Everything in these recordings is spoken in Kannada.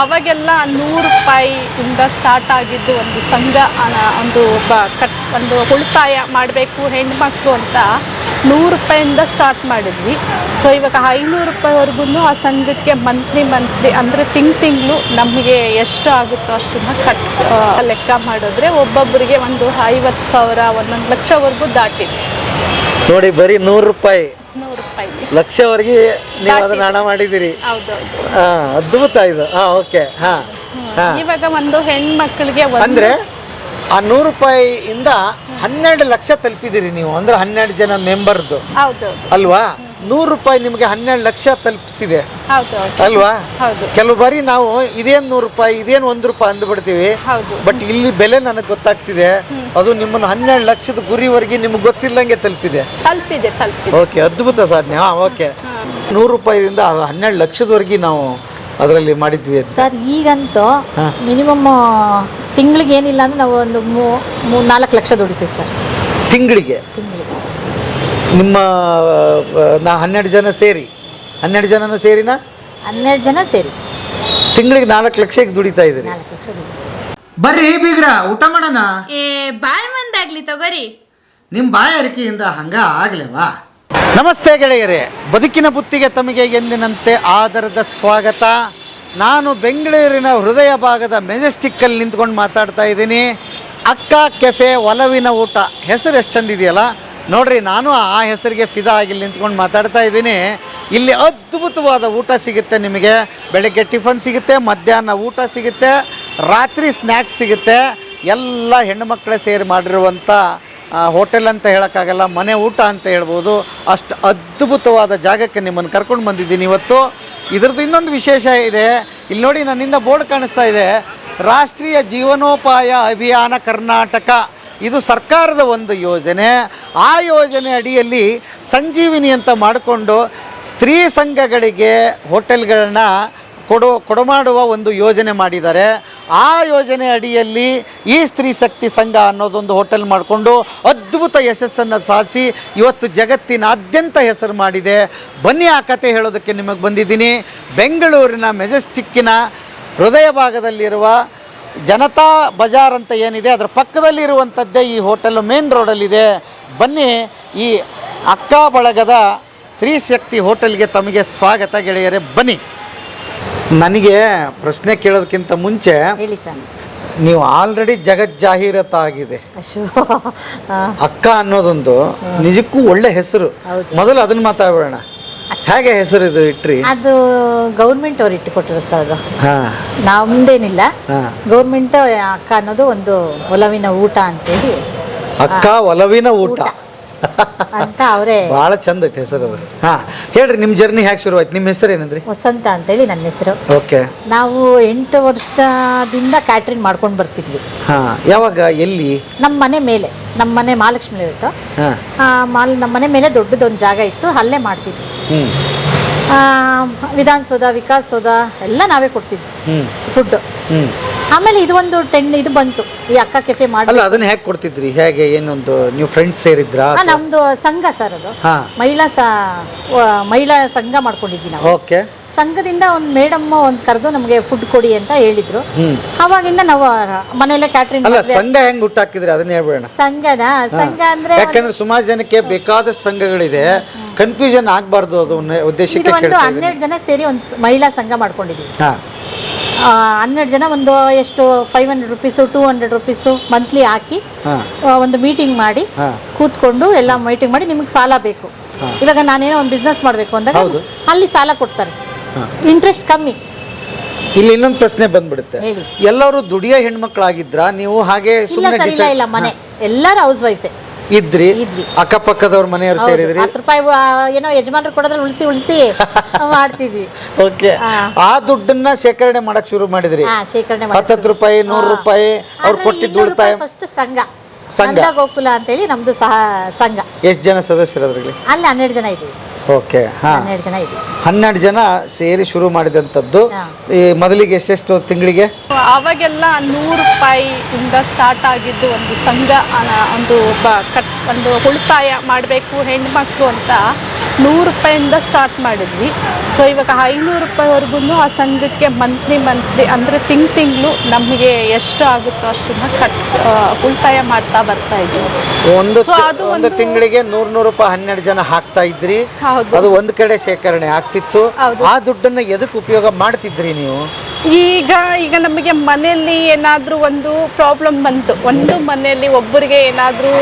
ಅವಾಗೆಲ್ಲ 100 ರೂಪಾಯಿಯಿಂದ ಸ್ಟಾರ್ಟ್ ಆಗಿದ್ದು ಒಂದು ಸಂಘ, ಒಂದು ಉಳಿತಾಯ ಮಾಡಬೇಕು ಹೆಣ್ಮಕ್ಳು ಅಂತ 100 ರೂಪಾಯಿಂದ ಸ್ಟಾರ್ಟ್ ಮಾಡಿದ್ವಿ. ಸೊ ಇವಾಗ 500 ರೂಪಾಯಿವರೆಗೂ ಆ ಸಂಘಕ್ಕೆ ಮಂತ್ಲಿ ಅಂದರೆ ತಿಂಗಳು ನಮಗೆ ಎಷ್ಟು ಆಗುತ್ತೋ ಅಷ್ಟನ್ನು ಲೆಕ್ಕ ಮಾಡಿದ್ರೆ ಒಬ್ಬೊಬ್ಬರಿಗೆ ಒಂದು 50,000 1 ಲಕ್ಷವರೆಗೂ ದಾಟಿದೆ ನೋಡಿ. ಬರೀ 100 ರೂಪಾಯಿ 100 ರೂಪಾಯಿ ಲಕ್ಷವರೆಗೆ ನೀವು ಅದನ್ನ ಹಣ ಮಾಡಿದ್ದೀರಿ. ಅದ್ಭುತ ಇದು. ಓಕೆ. ಇವಾಗ ಒಂದು ಹೆಣ್ಮಕ್ಳಿಗೆ ಅಂದ್ರೆ ಆ 100 ರೂಪಾಯಿಯಿಂದ 12 ಲಕ್ಷ ತಲುಪಿದಿರಿ ನೀವು, ಅಂದ್ರೆ 12 ಜನ ಮೆಂಬರ್ದು ಅಲ್ವಾ? 100 ರೂಪಾಯಿ ನಿಮಗೆ 12 ಲಕ್ಷ ತಲುಪಿಸಿದೆ ಅಲ್ವಾ? ಕೆಲವು ಬಾರಿ ನಾವು ಇದೇನು 100 ರೂಪಾಯಿ ಇದೇನು 1 ರೂಪಾಯಿ ಅಂದ್ಬಿಡ್ತೀವಿ, ಬಟ್ ಇಲ್ಲಿ ಬೆಲೆ ನನಗೆ ಗೊತ್ತಾಗ್ತಿದೆ. ಅದು ನಿಮ್ಮನ್ನು 12 ಲಕ್ಷದ ಗುರಿವರೆಗೆ ನಿಮ್ಗೆ ಗೊತ್ತಿಲ್ಲಂಗೆ ತಲುಪಿದೆ. ಓಕೆ, ಅದ್ಭುತ ಸಾಧನೆ. ಓಕೆ, 100 ರೂಪಾಯಿದಿಂದ 12 ಲಕ್ಷದವರೆಗೆ ನಾವು ಅದರಲ್ಲಿ ಮಾಡಿದ್ವಿ ಸರ್. ಈಗಂತೂ ಮಿನಿಮಮ್ ತಿಂಗಳಿಗೆ ಏನಿಲ್ಲ ಅಂದ್ರೆ ನಾವು ಒಂದು 4 ಲಕ್ಷ ದುಡಿತೀವಿ ಸರ್ ತಿಂಗಳಿಗೆ. ನಿಮ್ಮ 12 ಜನ ಸೇರಿ 12 ಜನನೂ ಸೇರಿನಾ? 12 ಜನ ಸೇರಿ ತಿಂಗಳಿಗೆ 4 ಲಕ್ಷಕ್ಕೆ ದುಡಿತಾ ಇದ್ದೀರಿ. ಬರ್ರಿ ಬೀಗ್ರ, ಊಟ ಮಾಡೋಣ. ಬಾಳ್ ಮಂದಾಗ್ಲಿ ತಗೋರಿ. ನಿಮ್ಮ ಬಾಯಾರಿಕೆಯಿಂದ ಹಂಗ ಆಗ್ಲೇವಾ? ನಮಸ್ತೆ ಗೆಳೆಯರೇ, ಬದುಕಿನ ಬುತ್ತಿಗೆ ತಮಗೆ ಎಂದಿನಂತೆ ಆದರದ ಸ್ವಾಗತ. ನಾನು ಬೆಂಗಳೂರಿನ ಹೃದಯ ಭಾಗದ ಮೆಜೆಸ್ಟಿಕ್ಕಲ್ಲಿ ನಿಂತ್ಕೊಂಡು ಮಾತಾಡ್ತಾ ಇದ್ದೀನಿ. ಅಕ್ಕ ಕೆಫೆ ಒಲವಿನ ಊಟ ಹೆಸರು ಎಷ್ಟು ಚಂದಿದೆಯಲ್ಲ ನೋಡ್ರಿ. ನಾನು ಆ ಹೆಸರಿಗೆ ಫಿದಾ ಆಗಿ ನಿಂತ್ಕೊಂಡು ಮಾತಾಡ್ತಾ ಇದ್ದೀನಿ. ಇಲ್ಲಿ ಅದ್ಭುತವಾದ ಊಟ ಸಿಗುತ್ತೆ ನಿಮಗೆ. ಬೆಳಗ್ಗೆ ಟಿಫನ್ ಸಿಗುತ್ತೆ, ಮಧ್ಯಾಹ್ನ ಊಟ ಸಿಗುತ್ತೆ, ರಾತ್ರಿ ಸ್ನ್ಯಾಕ್ಸ್ ಸಿಗುತ್ತೆ. ಎಲ್ಲ ಹೆಣ್ಣುಮಕ್ಕಳೇ ಸೇರಿ ಮಾಡಿರುವಂಥ ಹೋಟೆಲ್ ಅಂತ ಹೇಳೋಕ್ಕಾಗಲ್ಲ, ಮನೆ ಊಟ ಅಂತ ಹೇಳ್ಬೋದು. ಅಷ್ಟು ಅದ್ಭುತವಾದ ಜಾಗಕ್ಕೆ ನಿಮ್ಮನ್ನು ಕರ್ಕೊಂಡು ಬಂದಿದ್ದೀನಿ ಇವತ್ತು. ಇದ್ರದ್ದು ಇನ್ನೊಂದು ವಿಶೇಷ ಇದೆ. ಇಲ್ಲಿ ನೋಡಿ, ನನ್ನಿಂದ ಬೋರ್ಡ್ ಕಾಣಿಸ್ತಾ ಇದೆ, ರಾಷ್ಟ್ರೀಯ ಜೀವನೋಪಾಯ ಅಭಿಯಾನ ಕರ್ನಾಟಕ. ಇದು ಸರ್ಕಾರದ ಒಂದು ಯೋಜನೆ. ಆ ಯೋಜನೆ ಅಡಿಯಲ್ಲಿ ಸಂಜೀವಿನಿ ಅಂತ ಮಾಡಿಕೊಂಡು ಸ್ತ್ರೀ ಸಂಘಗಳಿಗೆ ಹೋಟೆಲ್ಗಳನ್ನ ಕೊಡಮಾಡುವ ಒಂದು ಯೋಜನೆ ಮಾಡಿದ್ದಾರೆ. ಆ ಯೋಜನೆ ಅಡಿಯಲ್ಲಿ ಈ ಸ್ತ್ರೀ ಶಕ್ತಿ ಸಂಘ ಅನ್ನೋದೊಂದು ಹೋಟೆಲ್ ಮಾಡಿಕೊಂಡು ಅದ್ಭುತ ಯಶಸ್ಸನ್ನು ಸಾಧಿಸಿ ಇವತ್ತು ಜಗತ್ತಿನಾದ್ಯಂತ ಹೆಸರು ಮಾಡಿದೆ. ಬನ್ನಿ ಆ ಕತೆ ಹೇಳೋದಕ್ಕೆ ನಿಮಗೆ ಬಂದಿದ್ದೀನಿ. ಬೆಂಗಳೂರಿನ ಮೆಜೆಸ್ಟಿಕ್ಕಿನ ಹೃದಯ ಭಾಗದಲ್ಲಿರುವ ಜನತಾ ಬಜಾರ್ ಅಂತ ಏನಿದೆ ಅದರ ಪಕ್ಕದಲ್ಲಿರುವಂಥದ್ದೇ ಈ ಹೋಟೆಲ್, ಮೇನ್ ರೋಡಲ್ಲಿದೆ. ಬನ್ನಿ, ಈ ಅಕ್ಕ ಬಳಗದ ಸ್ತ್ರೀ ಶಕ್ತಿ ಹೋಟೆಲ್ಗೆ ತಮಗೆ ಸ್ವಾಗತ ಗೆಳೆಯರೇ. ಬನ್ನಿ. ನನಗೆ ಪ್ರಶ್ನೆ ಕೇಳೋದಕ್ಕಿಂತ ಮುಂಚೆ ನೀವು ಆಲ್ರೆಡಿ ಜಗಜ್ಜಾಹೀರಾತಾಗಿದೆ. ಅಕ್ಕ ಅನ್ನೋದೊಂದು ನಿಜಕ್ಕೂ ಒಳ್ಳೆ ಹೆಸರು. ಮೊದಲು ಅದನ್ನ ಮಾತಾಡೋಣ. ಹೇಗೆ ಹೆಸರು ಇದು ಇಟ್ರಿ? ಅದು ಗೌರ್ಮೆಂಟ್ ಅವ್ರು ಇಟ್ಟುಕೊಟ್ಟರು ಸರ್. ಅದು ನಮ್ದೇನಿಲ್ಲ, ಗೌರ್ಮೆಂಟ್ ಅಕ್ಕ ಅನ್ನೋದು ಒಂದು ಒಲವಿನ ಊಟ ಅಂತೇಳಿ. ಅಕ್ಕ ಒಲವಿನ ಊಟ ಅಂತ ಅವರೇ. ಬಹಳ ಚಂದ ಐತೆ ಹೆಸರು. ಹೇಳ್ರಿ, ನಿಮ್ಮ ಜರ್ನಿ ಹೇಗೆ ಶುರು ಆಯ್ತು? ನಿಮ್ಮ ಹೆಸರು ಏನಂದ್ರಿ? ವಸಂತ ಅಂತೇಳಿ ನನ್ನ ಹೆಸರು. ಓಕೆ. ನಾವು 8 ವರ್ಷದಿಂದ ಕ್ಯಾಟ್ರಿಂಗ್ ಮಾಡ್ಕೊಂಡು ಬರ್ತಿದ್ವಿ. ಯಾವಾಗ, ಎಲ್ಲಿ? ನಮ್ಮ ಮನೆ ಮೇಲೆ, ನಮ್ಮ ಮನೆ ಮಹಾಲಕ್ಷ್ಮಿ ಲೇಔಟ್. ನಮ್ಮ ಮನೆ ಮೇಲೆ ದೊಡ್ಡದೊಂದು ಜಾಗ ಇತ್ತು, ಅಲ್ಲೇ ಮಾಡ್ತಿದ್ವಿ. ವಿಧಾನಸೌಧ, ವಿಕಾಸಸೌಧ ಎಲ್ಲ ನಾವೇ ಕೊಡ್ತಿದ್ವಿ ಫುಡ್. ಆಮೇಲೆ ಇದು ಒಂದು ಇದು ಬಂತು, ಈ ಅಕ್ಕ ಕೆಫೆ ಮಾಡಿ. ಅದನ್ನ ಹೇಗೆ ಕೊಡ್ತಿದ್ರಿ? ಹೇಗೆ, ಏನೊಂದು ನೀವು ಫ್ರೆಂಡ್ಸ್ ಸೇರಿದ್ರಾ? ನಮ್ದು ಸಂಘ ಸರ್, ಅದು ಮಹಿಳಾ ಸಂಘ ಮಾಡ್ಕೊಂಡಿದ್ವಿ ನಾವು. ಓಕೆ. ಸಂಘದಿಂದ ಒಂದು ಮೇಡಮ್ ಒಂದು ಕರೆದು ನಮಗೆ ಫುಡ್ ಕೊಡಿ ಅಂತ ಹೇಳಿದ್ರು. ಅವಾಗಿಂದ ನಾವು ಮನೆಯಲ್ಲೇ ಕ್ಯಾಟ್ರಿಂಗ್. ಸಂಘ ಹೆಂಗ್ ಹುಟ್ಟಾಕಿದ್ರಿ ಅದನ್ನ ಹೇಳ್ಬೇಡ. ಸಂಘ ಅಂದ್ರೆ ಯಾಕಂದ್ರೆ ಸುಮಾರು ಜನಕ್ಕೆ ಬೇಕಾದಷ್ಟು ಸಂಘಗಳಿದೆ, ಕನ್ಫ್ಯೂಷನ್ ಆಗ್ಬಾರ್ದು. ಅದು ಉದ್ದೇಶಕ್ಕೆ 12 ಜನ ಸೇರಿ ಒಂದು ಮಹಿಳಾ ಸಂಘ ಮಾಡ್ಕೊಂಡಿದ್ವಿ. 12 ಜನ ಒಂದು ಎಷ್ಟು 500 ರೂಪೀಸು 200 ರೂಪೀಸು ಮಂತ್ಲಿ ಹಾಕಿ ಒಂದು ಮೀಟಿಂಗ್ ಮಾಡಿ ಕೂತ್ಕೊಂಡು ಎಲ್ಲ ಮೀಟಿಂಗ್ ಮಾಡಿ, ನಿಮಗೆ ಸಾಲ ಬೇಕು, ಇವಾಗ ನಾನೇನೋ ಒಂದು ಬಿಸ್ನೆಸ್ ಮಾಡಬೇಕು ಅಂದಾಗ ಅಲ್ಲಿ ಸಾಲ ಕೊಡ್ತಾರೆ, ಇಂಟ್ರೆಸ್ಟ್ ಕಮ್ಮಿ. ಇಲ್ಲಿ ಇನ್ನೊಂದು ಪ್ರಶ್ನೆ ಬಂದ್ಬಿಡುತ್ತೆ, ಎಲ್ಲರೂ ದುಡಿಯೋ ಹೆಣ್ಮಕ್ಳಾಗಿದ್ರ ನೀವು? ಹಾಗೆ ಇಲ್ಲ, ಮನೆ ಎಲ್ಲರೂ ಹೌಸ್ ವೈಫೇ ಇದ್ರಿ. ಅಕ್ಕಪಕ್ಕದವ್ರ ಮನೆಯವ್ರು ಸೇರಿದ್ರಿ? 10 ರೂಪಾಯಿ ಏನೋ ಯಜಮಾನ್ರು ಕೊಡೋದ್ರಲ್ಲಿ ಉಳಿಸಿ ಮಾಡ್ತಿದ್ವಿ. ಓಕೆ. ಆ ದುಡ್ಡನ್ನ ಶೇಖರಣೆ ಮಾಡಕ್ ಶುರು ಮಾಡಿದ್ರಿ? 10 ರೂಪಾಯಿ 100 ರೂಪಾಯಿ ಅವ್ರು ಕೊಟ್ಟಿದ್ದು ಉಳಿತಾಯ. ಫಸ್ಟ್ ಸಂಘ ಗೋಕುಲ ಅಂತೇಳಿ ನಮ್ದು ಸಹ ಸಂಘ. ಎಷ್ಟು ಜನ ಸದಸ್ಯರು ಅದ್ರಲ್ಲಿ? ಅಲ್ಲಿ 12 ಜನ ಇದ್ವಿ. ಓಕೆ. 12 ಜನ ಇದ್ವಿ. 12 ಜನ ಸೇರಿ ಶುರು ಮಾಡಿದಂಥದ್ದು. ಈ ಮೊದಲಿಗೆ ಎಷ್ಟೆಷ್ಟು ತಿಂಗಳಿಗೆ? ಅವಾಗೆಲ್ಲ 100 ರೂಪಾಯಿಯಿಂದ ಸ್ಟಾರ್ಟ್ ಆಗಿದ್ದು ಒಂದು ಸಂಘ, ಒಂದು ಉಳಿತಾಯ ಮಾಡಬೇಕು ಹೆಣ್ಮಕ್ಳು ಅಂತ 100 ರೂಪಾಯಿಂದ ಸ್ಟಾರ್ಟ್ ಮಾಡಿದ್ವಿ. ಸೊ ಇವಾಗ 500 ರೂಪಾಯಿವರೆಗೂ ಆ ಸಂಘಕ್ಕೆ ಮಂತ್ಲಿ ಅಂದರೆ ತಿಂಗಳು ನಮಗೆ ಎಷ್ಟು ಆಗುತ್ತೋ ಅಷ್ಟನ್ನ ಉಳಿತಾಯ ಮಾಡ್ತಾ ಬರ್ತಾ ಇದ್ವಿ. ಒಂದು ತಿಂಗಳಿಗೆ 100 ರೂಪಾಯಿ 12 ಜನ ಹಾಕ್ತಾ ಇದ್ರಿ. ಅದು ಒಂದು ಕಡೆ ಶೇಖರಣೆ ಆಗ್ತಿತ್ತು. ಆ ದುಡ್ಡನ್ನ ಎದಕ್ಕೆ ಉಪಯೋಗ ಮಾಡ್ತಿದ್ರಿ ನೀವು? ಈಗ ನಮಗೆ ಮನೆಯಲ್ಲಿ ಏನಾದರೂ ಒಂದು ಪ್ರಾಬ್ಲಮ್ ಬಂತು, ಒಂದು ಮನೆಯಲ್ಲಿ ಒಬ್ಬರಿಗೆ ಏನಾದರೂ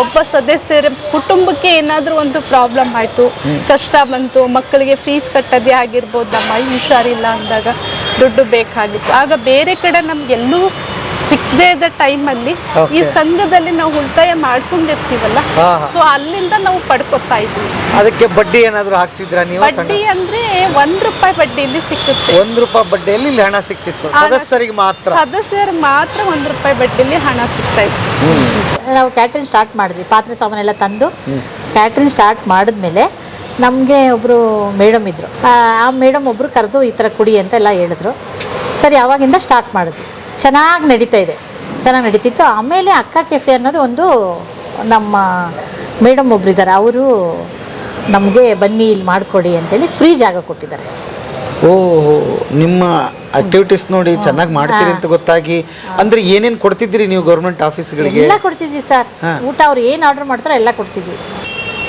ಒಬ್ಬ ಸದಸ್ಯರ ಕುಟುಂಬಕ್ಕೆ ಏನಾದರೂ ಒಂದು ಪ್ರಾಬ್ಲಮ್ ಆಯಿತು, ಕಷ್ಟ ಬಂತು, ಮಕ್ಕಳಿಗೆ ಫೀಸ್ ಕಟ್ಟೋದೇ ಆಗಿರ್ಬೋದು, ನಮ್ಮ ಹುಷಾರಿಲ್ಲ ಅಂದಾಗ ದುಡ್ಡು ಬೇಕಾಗಿತ್ತು. ಆಗ ಬೇರೆ ಕಡೆ ನಮ್ಗೆಲ್ಲೂ ಸಿಕ್ಕದೇ ಇದ್ದ ಟೈಮಲ್ಲಿ ಈ ಸಂಘದಲ್ಲಿ ನಾವು ಉಳಿತಾಯ ಮಾಡ್ಕೊಂಡಿರ್ತೀವಲ್ಲ, ಸೊ ಅಲ್ಲಿಂದ ನಾವು ಪಡ್ಕೊತಾ ಇದ್ವಿ. ಅದಕ್ಕೆ ಬಡ್ಡಿ ಏನಾದರೂ ಹಾಕ್ತಿದ್ರಾ ನೀವು? ಬಡ್ಡಿ ಅಂದ್ರೆ 1 ರೂಪಾಯಿ ಬಡ್ಡಿಯಲ್ಲಿ ಸಿಕ್ಕುತ್ತೆ. 1 ರೂಪಾಯಿ ಬಡ್ಡಿಯಲ್ಲಿ ಇಲ್ಲಿ ಹಣ ಸಿಕ್ತಿತ್ತು ಸದಸ್ಯರಿಗೆ ಮಾತ್ರ? ಸದಸ್ಯರು ಮಾತ್ರ 1 ರೂಪಾಯಿ ಬಡ್ಡಿಯಲ್ಲಿ ಹಣ ಸಿಗ್ತಾ ಇತ್ತು. ನಾವು ಕ್ಯಾಟ್ರಿಂಗ್ ಸ್ಟಾರ್ಟ್ ಮಾಡಿದ್ವಿ, ಪಾತ್ರೆ ಸಾಮಾನೆಲ್ಲ ತಂದು ಕ್ಯಾಟ್ರಿಂಗ್ ಸ್ಟಾರ್ಟ್ ಮಾಡಿದ್ಮೇಲೆ ನಮಗೆ ಒಬ್ಬರು ಮೇಡಮ್ ಇದ್ದರು. ಆ ಮೇಡಮ್ ಒಬ್ಬರು ಕರೆದು ಈ ಥರ ಕುಡಿ ಅಂತ ಎಲ್ಲ ಹೇಳಿದ್ರು. ಸರಿ, ಆವಾಗಿಂದ ಸ್ಟಾರ್ಟ್ ಮಾಡಿದ್ವಿ. ಚೆನ್ನಾಗಿ ನಡೀತಿತ್ತು. ಆಮೇಲೆ ಅಕ್ಕ ಕೆಫೆ ಅನ್ನೋದು ಒಂದು ನಮ್ಮ ಮೇಡಮ್ ಒಬ್ಬರಿದ್ದಾರೆ, ಅವರು ನಮಗೆ ಬನ್ನಿ ಇಲ್ಲಿ ಮಾಡಿಕೊಡಿ ಅಂತೇಳಿ ಫ್ರೀ ಜಾಗ ಕೊಟ್ಟಿದ್ದಾರೆ. ಓಹೋ, ನಿಮ್ಮ ಆಕ್ಟಿವಿಟೀಸ್ ನೋಡಿ ಚೆನ್ನಾಗಿ ಮಾಡ್ತೀರಿ ಅಂತ ಗೊತ್ತಾಗಿ. ಅಂದ್ರೆ ಏನೇನು ಕೊಡ್ತಿದ್ರಿ ನೀವು ಗೌರ್ಮೆಂಟ್ ಆಫೀಸ್ಗಳಿಗೆ? ಎಲ್ಲ ಕೊಡ್ತಿದ್ವಿ ಸರ್. ಊಟ ಅವ್ರು ಏನು ಆರ್ಡರ್ ಮಾಡ್ತಾರೋ ಎಲ್ಲ ಕೊಡ್ತಿದ್ವಿ.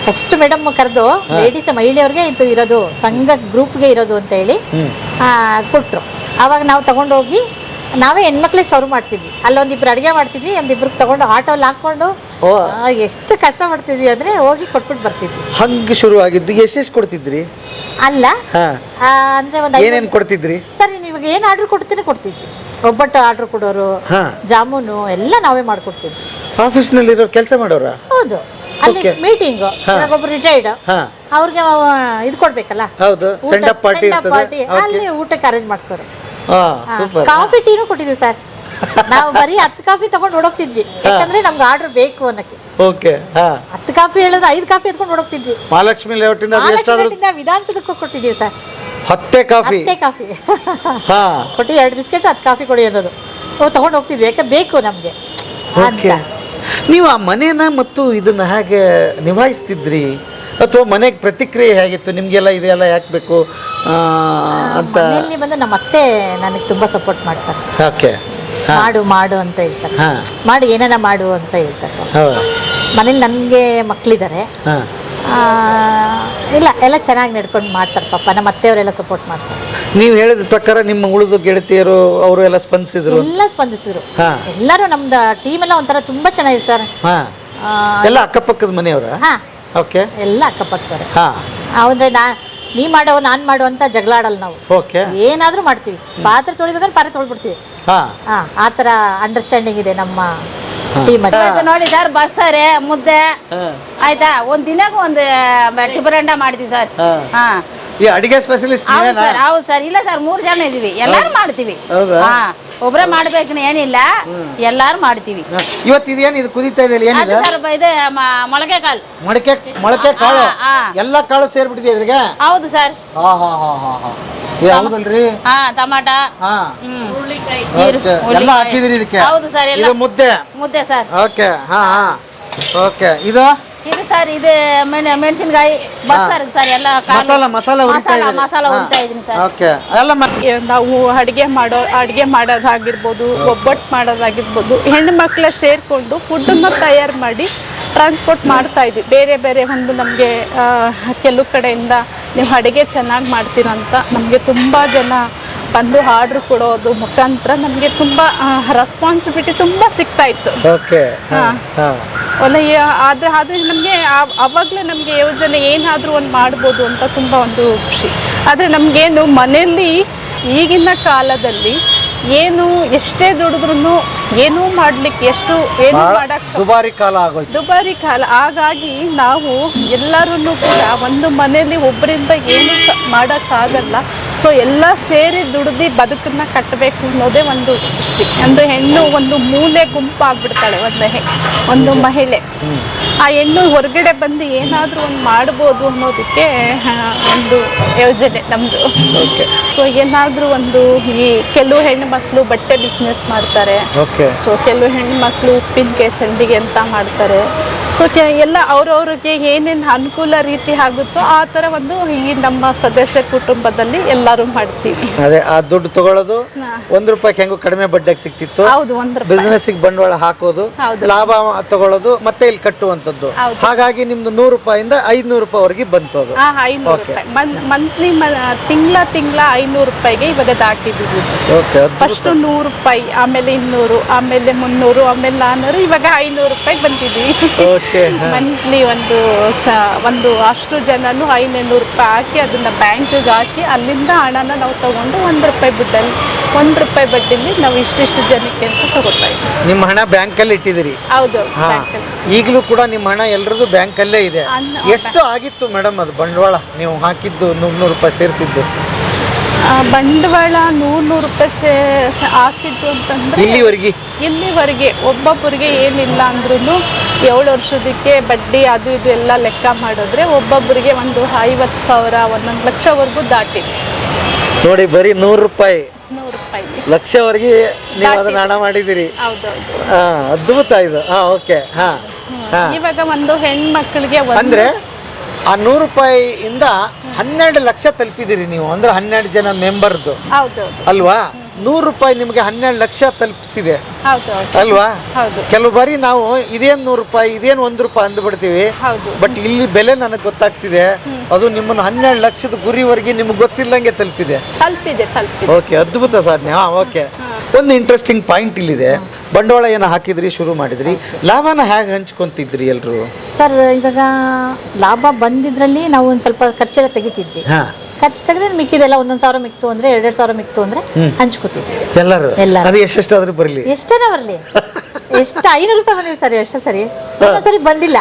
ಫಸ್ಟ್ ಮೇಡಮ್ ಕರೆದು ಲೇಡೀಸ್ ಮಹಿಳೆಯವ್ರಿಗೆ ಇದು ಇರೋದು, ಸಂಘ ಗ್ರೂಪ್ಗೆ ಇರೋದು ಅಂತ ಹೇಳಿ ಕೊಟ್ಟರು. ಆವಾಗ ನಾವು ತಗೊಂಡೋಗಿ ನಾವೇ ಹೆಣ್ಮಕ್ಳಿಗೆ ಸರ್ವ್ ಮಾಡ್ತಿದ್ವಿ. ಅಲ್ಲೊಂದಿಬ್ರು ಅಡುಗೆ ಮಾಡ್ತಿದ್ವಿ, ಒಂದಿಬ್ರಿಗೆ ತಗೊಂಡು ಆಟೋಲ್ಲಿ ಹಾಕ್ಕೊಂಡು ಎಷ್ಟು ಕಷ್ಟ ಮಾಡ್ತಿದ್ವಿ ಅಂದರೆ ಹೋಗಿ ಕೊಟ್ಬಿಟ್ಟು ಬರ್ತಿದ್ವಿ. ಹಂಗೆ ಶುರು ಆಗಿದ್ದು. ಎಷ್ಟೆಷ್ಟು ಕೊಡ್ತಿದ್ರಿ? ಅಲ್ಲ ಅಂದರೆ ಒಂದು ಏನೇನು ಕೊಡ್ತಿದ್ರಿ? ಸರಿ, ಇವಾಗ ಏನು ಆರ್ಡ್ರ್ ಕೊಡ್ತಿದ್ವಿ. ಒಬ್ಬಟ್ಟು ಆರ್ಡ್ರ್ ಕೊಡೋರು, ಜಾಮೂನು ಎಲ್ಲ ನಾವೇ ಮಾಡ್ಕೊಡ್ತಿದ್ವಿ. ಆಫೀಸ್ನಲ್ಲಿರೋ ಕೆಲಸ ಮಾಡೋರ? ಹೌದು. ಅಲ್ಲಿ ಮೀಟಿಂಗು, ಒಬ್ರು ರಿಟೈರ್ಡ್, ಅವ್ರಿಗೆ ಇದು ಕೊಡ್ಬೇಕಲ್ಲ, ಸೆಂಡ್ ಅಪ್ ಪಾರ್ಟಿ, ಅಲ್ಲಿ ಊಟಕ್ಕೆ ಅರೇಂಜ್ ಮಾಡ್ಸೋರು. ಕಾಫಿ ಟೀನು ಕೊಟ್ಟಿದ್ವಿ ಸರ್. ನಾವು ಬರೀ 10 ಕಾಫಿ ತಗೊಂಡು ಓಡೋಗ್ತಿದ್ವಿ, ಯಾಕಂದ್ರೆ ನಮ್ಗೆ ಆರ್ಡರ್ ಬೇಕು ಅನ್ನಕ್ಕೆ. 10 ಕಾಫಿ ಹೇಳಿದ್ರೆ 5 ಕಾಫಿ ಎತ್ಕೊಂಡು ಓಡೋಗ್ತಿದ್ವಿ. ಮಹಾಲಕ್ಷ್ಮಿ ಲೇಔಟಿಂದ ವಿಧಾನಸೌಧಕ್ಕೂ ಕೊಟ್ಟಿದ್ದೀವಿ ಸರ್. 10 ಕಾಫಿ ಕೊಟ್ಟು 2 ಬಿಸ್ಕೆಟ್ 10 ಕಾಫಿ ಕೊಡಿ ಅನ್ನೋದು ತಗೊಂಡು ಹೋಗ್ತಿದ್ವಿ, ಯಾಕೆ ಬೇಕು ನಮ್ಗೆ. ನೀವು ಆ ಮನೇನ ಮತ್ತು ಇದನ್ನ ಹೇಗೆ ನಿಭಾಯಿಸ್ತಿದ್ರಿ? ಅಥವಾ ಮನೆಗೆ ಪ್ರತಿಕ್ರಿಯೆ ಹೇಗಿತ್ತು? ನಿಮಗೆಲ್ಲ ಇದೆಲ್ಲ ಯಾಕೆ ಬೇಕು ಅಂತ? ಮನೆಯಲ್ಲಿ ಬಂದು ನಮ್ಮ ಅತ್ತೆ ನನಗೆ ತುಂಬ ಸಪೋರ್ಟ್ ಮಾಡ್ತಾರೆ. ಓಕೆ, ಮಾಡು ಅಂತ ಹೇಳ್ತಾರೆ, ಮಾಡು ಏನಾನ ಮಾಡು ಅಂತ ಹೇಳ್ತಾರೆ. ಮನೇಲಿ ನನಗೆ ಮಕ್ಕಳಿದ್ದಾರೆ, ಎಲ್ಲ ಚೆನ್ನಾಗಿ ನಡ್ಕೊಂಡು ಮಾಡ್ತಾರೆ ಪಾಪ. ನಮ್ಮ ಅತ್ತೆಯವರೆಲ್ಲ ಸಪೋರ್ಟ್ ಮಾಡ್ತಾರೆ. ನೀವು ಹೇಳಿದ ಪ್ರಕಾರ ನಿಮ್ಮ ಉಳಿದು ಗೆಳತಿಯರು ಅವರು ಎಲ್ಲ ಸ್ಪಂದಿಸಿದ್ರು? ಎಲ್ಲ ಸ್ಪಂದಿಸಿದ್ರು. ಎಲ್ಲರೂ ನಮ್ದು ಟೀಮ್ ಎಲ್ಲ ಒಂಥರ ತುಂಬಾ ಚೆನ್ನಾಗಿದೆ ಸರ್. ಎಲ್ಲ ಅಕ್ಕಪಕ್ಕದ ಮನೆಯವರ? ಓಕೆ, ಎಲ್ಲ ಅಕ್ಕಪಕ್ಕದವ್ರೆ. ಅಂದ್ರೆ ನೀ ಮಾಡೋ ನಾನು ಮಾಡೋ ಅಂತ ಜಗಳ ಆಡಲ್ಲ ನಾವು. ಏನಾದ್ರೂ ಮಾಡ್ತೀವಿ. ಪಾತ್ರೆ ತೊಳಿಬೇಕಾದ್ರೆ ಪಾತ್ರೆ ತೊಳ್ಬಿಡ್ತೀವಿ. ಆ ಥರ ಅಂಡರ್ಸ್ಟ್ಯಾಂಡಿಂಗ್ ಇದೆ ನಮ್ಮ ಟೀಮ್ ಅಲ್ಲಿ. ನೋಡಿ ಸರ್, ಬಸ್ಸಾರೆ ಮುದ್ದೆ ಆಯ್ತಾ, ಒಂದ್ ದಿನಕ್ಕೆ ಒಂದು ಟಿಬರಂಡ ಮಾಡ್ತೀವಿ ಸರ್. ಅಡಿಗೆ ಸ್ಪೆಷಲಿಸ್ಟ್? ಹೌದು ಸರ್. ಇಲ್ಲ ಸರ್, 3 ಜನ ಇದೀವಿ, ಎಲ್ಲಾರು ಮಾಡ್ತೀವಿ. ಒಬ್ರೇ ಮಾಡ್ಬೇಕನ್ನ ಏನಿಲ್ಲ, ಎಲ್ಲಾರು ಮಾಡ್ತೀವಿ. ಇವತ್ತು ಇದೇನು ಇದು ಕುದೀತಾ ಇದೆ? ಏನಿದೆ ಸರ್? ಇದು ಮೊಳಕೆ ಕಾಳು. ಮೊಳಕೆ ಕಾಳು ಎಲ್ಲ ಕಾಳು ಸೇರ್ಬಿಟ್ಟಿದೆ ಇದ್ರಿಗೆ? ಹೌದು ಸರ್. ಹೌದಲ್ರಿ? ಟಮಾಟ, ಎಲ್ಲ ಹಾಕಿದಿರಿ ಇದಕ್ಕೆ? ಹೌದು ಸರ್. ಇದು ಮುದ್ದೆ ಸರ್. Okay, okay. ಇದು ಸರ್, ಇದು ಮೆಣಸಿನಕಾಯಿ ಬಸ್ಸಾರು ಸರ್. ಎಲ್ಲ ಮಸಾಲ ಹುರಿತಾ ಇದೀನಿ ಸರ್. ಓಕೆ. ನಾವು ಅಡುಗೆ ಮಾಡೋದಾಗಿರ್ಬೋದು, ಒಬ್ಬಟ್ಟು ಮಾಡೋದಾಗಿರ್ಬೋದು, ಹೆಣ್ಣು ಮಕ್ಕಳೇ ಸೇರಿಕೊಂಡು ಫುಡ್ಡನ್ನು ತಯಾರು ಮಾಡಿ ಟ್ರಾನ್ಸ್ಪೋರ್ಟ್ ಮಾಡ್ತಾ ಇದ್ವಿ. ಬೇರೆ ಒಂದು ನಮಗೆ ಕೆಲವು ಕಡೆಯಿಂದ ನೀವು ಅಡುಗೆ ಚೆನ್ನಾಗಿ ಮಾಡ್ತೀರಂತ ನಮಗೆ ತುಂಬ ಜನ ಬಂದು ಆರ್ಡ್ರ್ ಕೊಡೋದು ಮುಖಾಂತರ ನಮಗೆ ತುಂಬ ರೆಸ್ಪಾನ್ಸಿಬಿಲಿಟಿ ತುಂಬ ಸಿಗ್ತಾ ಇತ್ತು. ಆದರೆ ನಮಗೆ ಆವಾಗಲೇ ನಮಗೆ ಯೋಜನೆ ಏನಾದರೂ ಒಂದು ಮಾಡ್ಬೋದು ಅಂತ ತುಂಬ ಒಂದು ಖುಷಿ. ಆದರೆ ನಮಗೇನು ಮನೆಯಲ್ಲಿ ಈಗಿನ ಕಾಲದಲ್ಲಿ ಏನು ಎಷ್ಟೇ ದುಡಿದ್ರೂ ಏನೂ ಮಾಡ್ಲಿಕ್ಕೆ ಏನು ಮಾಡಕ್ಕೆ ದುಬಾರಿ ಕಾಲ. ಹಾಗಾಗಿ ನಾವು ಎಲ್ಲರೂ ಕೂಡ ಒಂದು ಮನೆಯಲ್ಲಿ ಒಬ್ಬರಿಂದ ಏನು ಮಾಡೋಕ್ಕಾಗಲ್ಲ. ಸೊ ಎಲ್ಲ ಸೇರಿ ದುಡ್ದು ಬದುಕನ್ನ ಕಟ್ಟಬೇಕು ಅನ್ನೋದೇ ಒಂದು ಖುಷಿ. ಅಂದರೆ ಹೆಣ್ಣು ಒಂದು ಮೂಲೆ ಗುಂಪಾಗ್ಬಿಡ್ತಾಳೆ, ಒಂದು ಮಹಿಳೆ. ಆ ಹೆಣ್ಣು ಹೊರಗಡೆ ಬಂದು ಏನಾದರೂ ಒಂದು ಮಾಡ್ಬೋದು ಅನ್ನೋದಕ್ಕೆ ಒಂದು ಯೋಜನೆ ನಮ್ಮದು. ಸೊ ಏನಾದರೂ ಒಂದು ಈ ಕೆಲವು ಹೆಣ್ಣು ಮಕ್ಕಳು ಬಟ್ಟೆ ಬಿಸ್ನೆಸ್ ಮಾಡ್ತಾರೆ. ಸೊ ಕೆಲವು ಹೆಣ್ಣು ಮಕ್ಕಳು ಉಪ್ಪಿನಕಾಯಿ ಸಂಡಿಗೆ ಅಂತ ಮಾಡ್ತಾರೆ. ಸೊ ಎಲ್ಲ ಅವ್ರವ್ರಿಗೆ ಏನೇನು ಅನುಕೂಲ ರೀತಿ ಆಗುತ್ತೋ ಆ ಥರ ಒಂದು ಈ ನಮ್ಮ ಸದಸ್ಯ ಕುಟುಂಬದಲ್ಲಿ ಎಲ್ಲರೂ ಮಾಡ್ತೀವಿ. ಅದೇ ಆ ದುಡ್ಡು ತಗೊಳ್ಳೋದು ₹1 ಹೆಂಗೋ ಕಡಿಮೆ ಬಡ್ಡಿಗೆ ಸಿಕ್ತಿತ್ತು. ಹೌದು, ₹1 ಬಿಸ್ನೆಸ್ಗೆ ಬಂಡವಾಳ ಹಾಕೋದು, ಲಾಭ ತಗೊಳ್ಳೋದು, ಮತ್ತೆ ಇಲ್ಲಿ ಕಟ್ಟುವಂಥದ್ದು. ಹಾಗಾಗಿ ನಿಮ್ದು ₹100 ₹500 ವರೆಗೆ ಬಂತು ಅದು. ₹500 ಮಂತ್ಲಿ ತಿಂಗಳ ₹500 ಇವಾಗ ದಾಟಿದ್ದೀವಿ. ಫಸ್ಟ್ ₹100, ಆಮೇಲೆ ₹200, ಆಮೇಲೆ ₹300, ಆಮೇಲೆ ₹400, ಇವಾಗ ₹500 ಬಂದಿದ್ದೀವಿ. ಮಂತ್ಲಿ ಒಂದು ಅಷ್ಟು ಜನನು ₹500 ಹಾಕಿ ಅದನ್ನ ಬ್ಯಾಂಕಿಗೆ ಹಾಕಿ ಅಲ್ಲಿಂದ ಹಣನ ನಾವು ತಗೊಂಡು ₹1 ಬಡ್ಡಿಲಿ ನಾವು ಇಷ್ಟಿಷ್ಟು ಜನಕ್ಕೆ ಅಂತ ತಗೋತಾ ಇದ್ದೀವಿ. ನಿಮ್ಮ ಹಣ ಬ್ಯಾಂಕಲ್ಲಿ ಇಟ್ಟಿದ್ದೀರಿ? ಹೌದು. ಈಗಲೂ ಕೂಡ ನಿಮ್ಮ ಹಣ ಎಲ್ಲರದು ಬ್ಯಾಂಕಲ್ಲೇ ಇದೆ. ಎಷ್ಟು ಆಗಿತ್ತು ಮೇಡಮ್ ಅದು ಬಂಡವಾಳ ನೀವು ಹಾಕಿದ್ದು ₹100 ಸೇರಿಸಿದ್ದು? ಬಂಡವಾಳ ₹100 ಹಾಕಿದ್ದು ಅಂತಂದ್ರೆ ಇಲ್ಲಿವರೆಗೆ ಒಬ್ಬೊಬ್ಬರಿಗೆ ಏನಿಲ್ಲ ಅಂದ್ರೂ 7 ವರ್ಷದಕ್ಕೆ ಬಡ್ಡಿ ಅದು ಇದು ಎಲ್ಲ ಲೆಕ್ಕ ಮಾಡಿದ್ರೆ ಒಬ್ಬೊಬ್ಬರಿಗೆ ಒಂದು 50,000 1 ಲಕ್ಷವರೆಗೂ ದಾಟಿದೆ ನೋಡಿ. ಬರೀ ₹100 ಲಕ್ಷವರೆಗೆ ನೀವು ಅದನ್ನ ಹಣ ಮಾಡಿದಿರಿ. ಅದ್ಭುತ ಇದು. ಓಕೆ. ಇವಾಗ ಒಂದು ಹೆಣ್ಮಕ್ಳಿಗೆ ಅಂದ್ರೆ ಆ ₹100 ಇಂದ 12 ಲಕ್ಷ ತಲುಪಿದಿರಿ ನೀವು. ಅಂದ್ರೆ 12 ಜನ ಮೆಂಬರ್ದು ಅಲ್ವಾ? ₹100 ನಿಮಗೆ 12 ಲಕ್ಷ ತಲುಪಿಸಿದೆ ಅಲ್ವಾ? ಕೆಲವು ಬಾರಿ ನಾವು ಇದೇನು ₹100 ಇದೇನು ₹1 ಅಂದ್ಬಿಡ್ತೀವಿ. ಬಟ್ ಇಲ್ಲಿ ಬೆಲೆ ನನಗೆ ಗೊತ್ತಾಗ್ತಿದೆ. ಅದು ನಿಮ್ಮನ್ನು 12 ಲಕ್ಷದ ಗುರಿವರೆಗೆ ನಿಮ್ಗೆ ಗೊತ್ತಿಲ್ಲಂಗೆ ತಲುಪಿದೆ. ಓಕೆ, ಅದ್ಭುತ ಸಾಧನೆ. ಓಕೆ. ಒಂದು ಇಂಟ್ರೆಸ್ಟಿಂಗ್ ಪಾಯಿಂಟ್ ಇಲ್ಲಿದೆ. ಬಂಡವಾಳ ಏನೋ ಹಾಕಿದ್ರಿ, ಶುರು ಮಾಡಿದ್ರಿ, ಲಾಭನ ಹೇಗೆ ಹಂಚ್ಕೊಂತಿದ್ರಿ ಎಲ್ರು? ಸರ್, ಇವಾಗ ಲಾಭ ಬಂದಿದ್ರಲ್ಲಿ ನಾವು ಒಂದು ಸ್ವಲ್ಪ ಖರ್ಚೆಲ್ಲ ತೆಗಿತಿದ್ವಿ. ಖರ್ಚು ತೆಗೆದ್ರೆ ಮಿಕ್ಕಿದೆಲ್ಲ 1,000 ಮಿಕ್ತು ಅಂದ್ರೆ 2,000 ಮಿಕ್ತು ಅಂದ್ರೆ ಹಂಚ್ಕೋತಿದ್ವಿ ಎಲ್ಲರೂ. ಅದು ಎಷ್ಟೆಷ್ಟಾದ್ರೂ ಬರಲಿ, ಎಷ್ಟೇನ ಬರಲಿ. ಎಷ್ಟು ₹500 ಬಂದಿದೆ ಸರ್ ಎಷ್ಟು ಸರಿ. ಸರಿ ಬಂದಿಲ್ಲ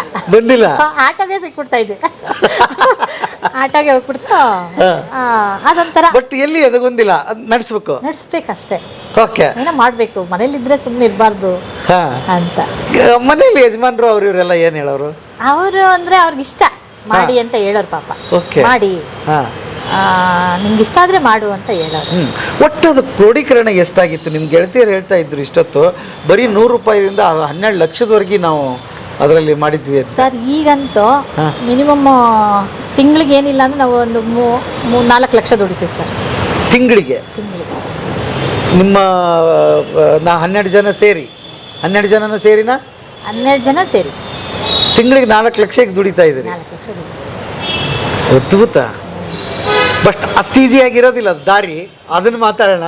ಆಟೋಗೆ ಸಿಕ್ಬಿಡ್ತಾ ಇದ್ವಿ. ಆಟೋಗೆ ಹೋಗ್ಬಿಡ್ತು. ಅದೊಂಥರ. ಬಟ್ ಎಲ್ಲಿ ಅದಗೊಂದಿಲ್ಲ, ನಡ್ಸ್ಬೇಕಷ್ಟೇ. ಏನೋ ಮಾಡ್ಬೇಕು, ಮನೇಲಿ ಇದ್ರೆ ಸುಮ್ಮನೆ ಇರಬಾರ್ದು ಅಂತ. ಮನೇಲಿ ಯಜಮಾನ್ರು ಅವ್ರು ಇವರೆಲ್ಲ ಏನ್ ಹೇಳೋರು? ಅವರು ಅಂದ್ರೆ ಅವ್ರಿಗೆ ಇಷ್ಟ ಮಾಡಿ ಅಂತ ಹೇಳೋರು ಪಾಪ. ಮಾಡಿ ನಿಮ್ಗೆ ಇಷ್ಟ ಆದ್ರೆ ಮಾಡು ಅಂತ ಹೇಳೋರು. ಒಟ್ಟು ಅದು ಕ್ರೋಢೀಕರಣ ಎಷ್ಟಾಗಿತ್ತು? ನಿಮ್ಗೆ ಗೆಳತಿಯರು ಹೇಳ್ತಾ ಇದ್ರು ಇಷ್ಟೊತ್ತು ಬರೀ ₹100 12 ಲಕ್ಷದವರೆಗೆ ನಾವು ಅದರಲ್ಲಿ ಮಾಡಿದ್ವಿ ಸರ್. ಈಗಂತೂ ಮಿನಿಮಮ್ ತಿಂಗಳಿಗೆ ಏನಿಲ್ಲ ಅಂದ್ರೆ ನಾವು ಒಂದು 4 ಲಕ್ಷ ದುಡಿತೀವಿ ಸರ್ ತಿಂಗಳಿಗೆ. ನಿಮ್ಮ 12 ಜನ ಸೇರಿ 12 ಜನನೂ ಸೇರಿನಾ? 12 ಜನ ಸೇರಿ ತಿಂಗಳಿಗೆ 4 ಲಕ್ಷಕ್ಕೆ ದುಡಿತಾ ಇದ್ದೀರಿ. 4 ಲಕ್ಷ ಅದ್ಭುತ. ಬಟ್ ಅಷ್ಟು ಈಸಿಯಾಗಿರೋದಿಲ್ಲ ದಾರಿ, ಅದನ್ನ ಮಾತಾಡೋಣ